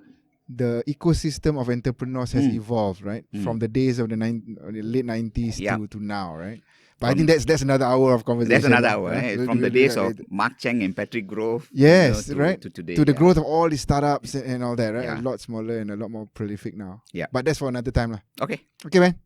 B: the ecosystem of entrepreneurs has evolved, right? From the days of the late 90s to now, right? But I think that's another hour of conversation.
C: That's another hour, right? From the days of Mark Cheng and Patrick Grove.
B: Yes,
C: to today.
B: To the growth of all these startups and all that, right? A lot smaller and a lot more prolific now.
C: Yeah.
B: But that's for another time.
C: Okay.
B: Okay, man.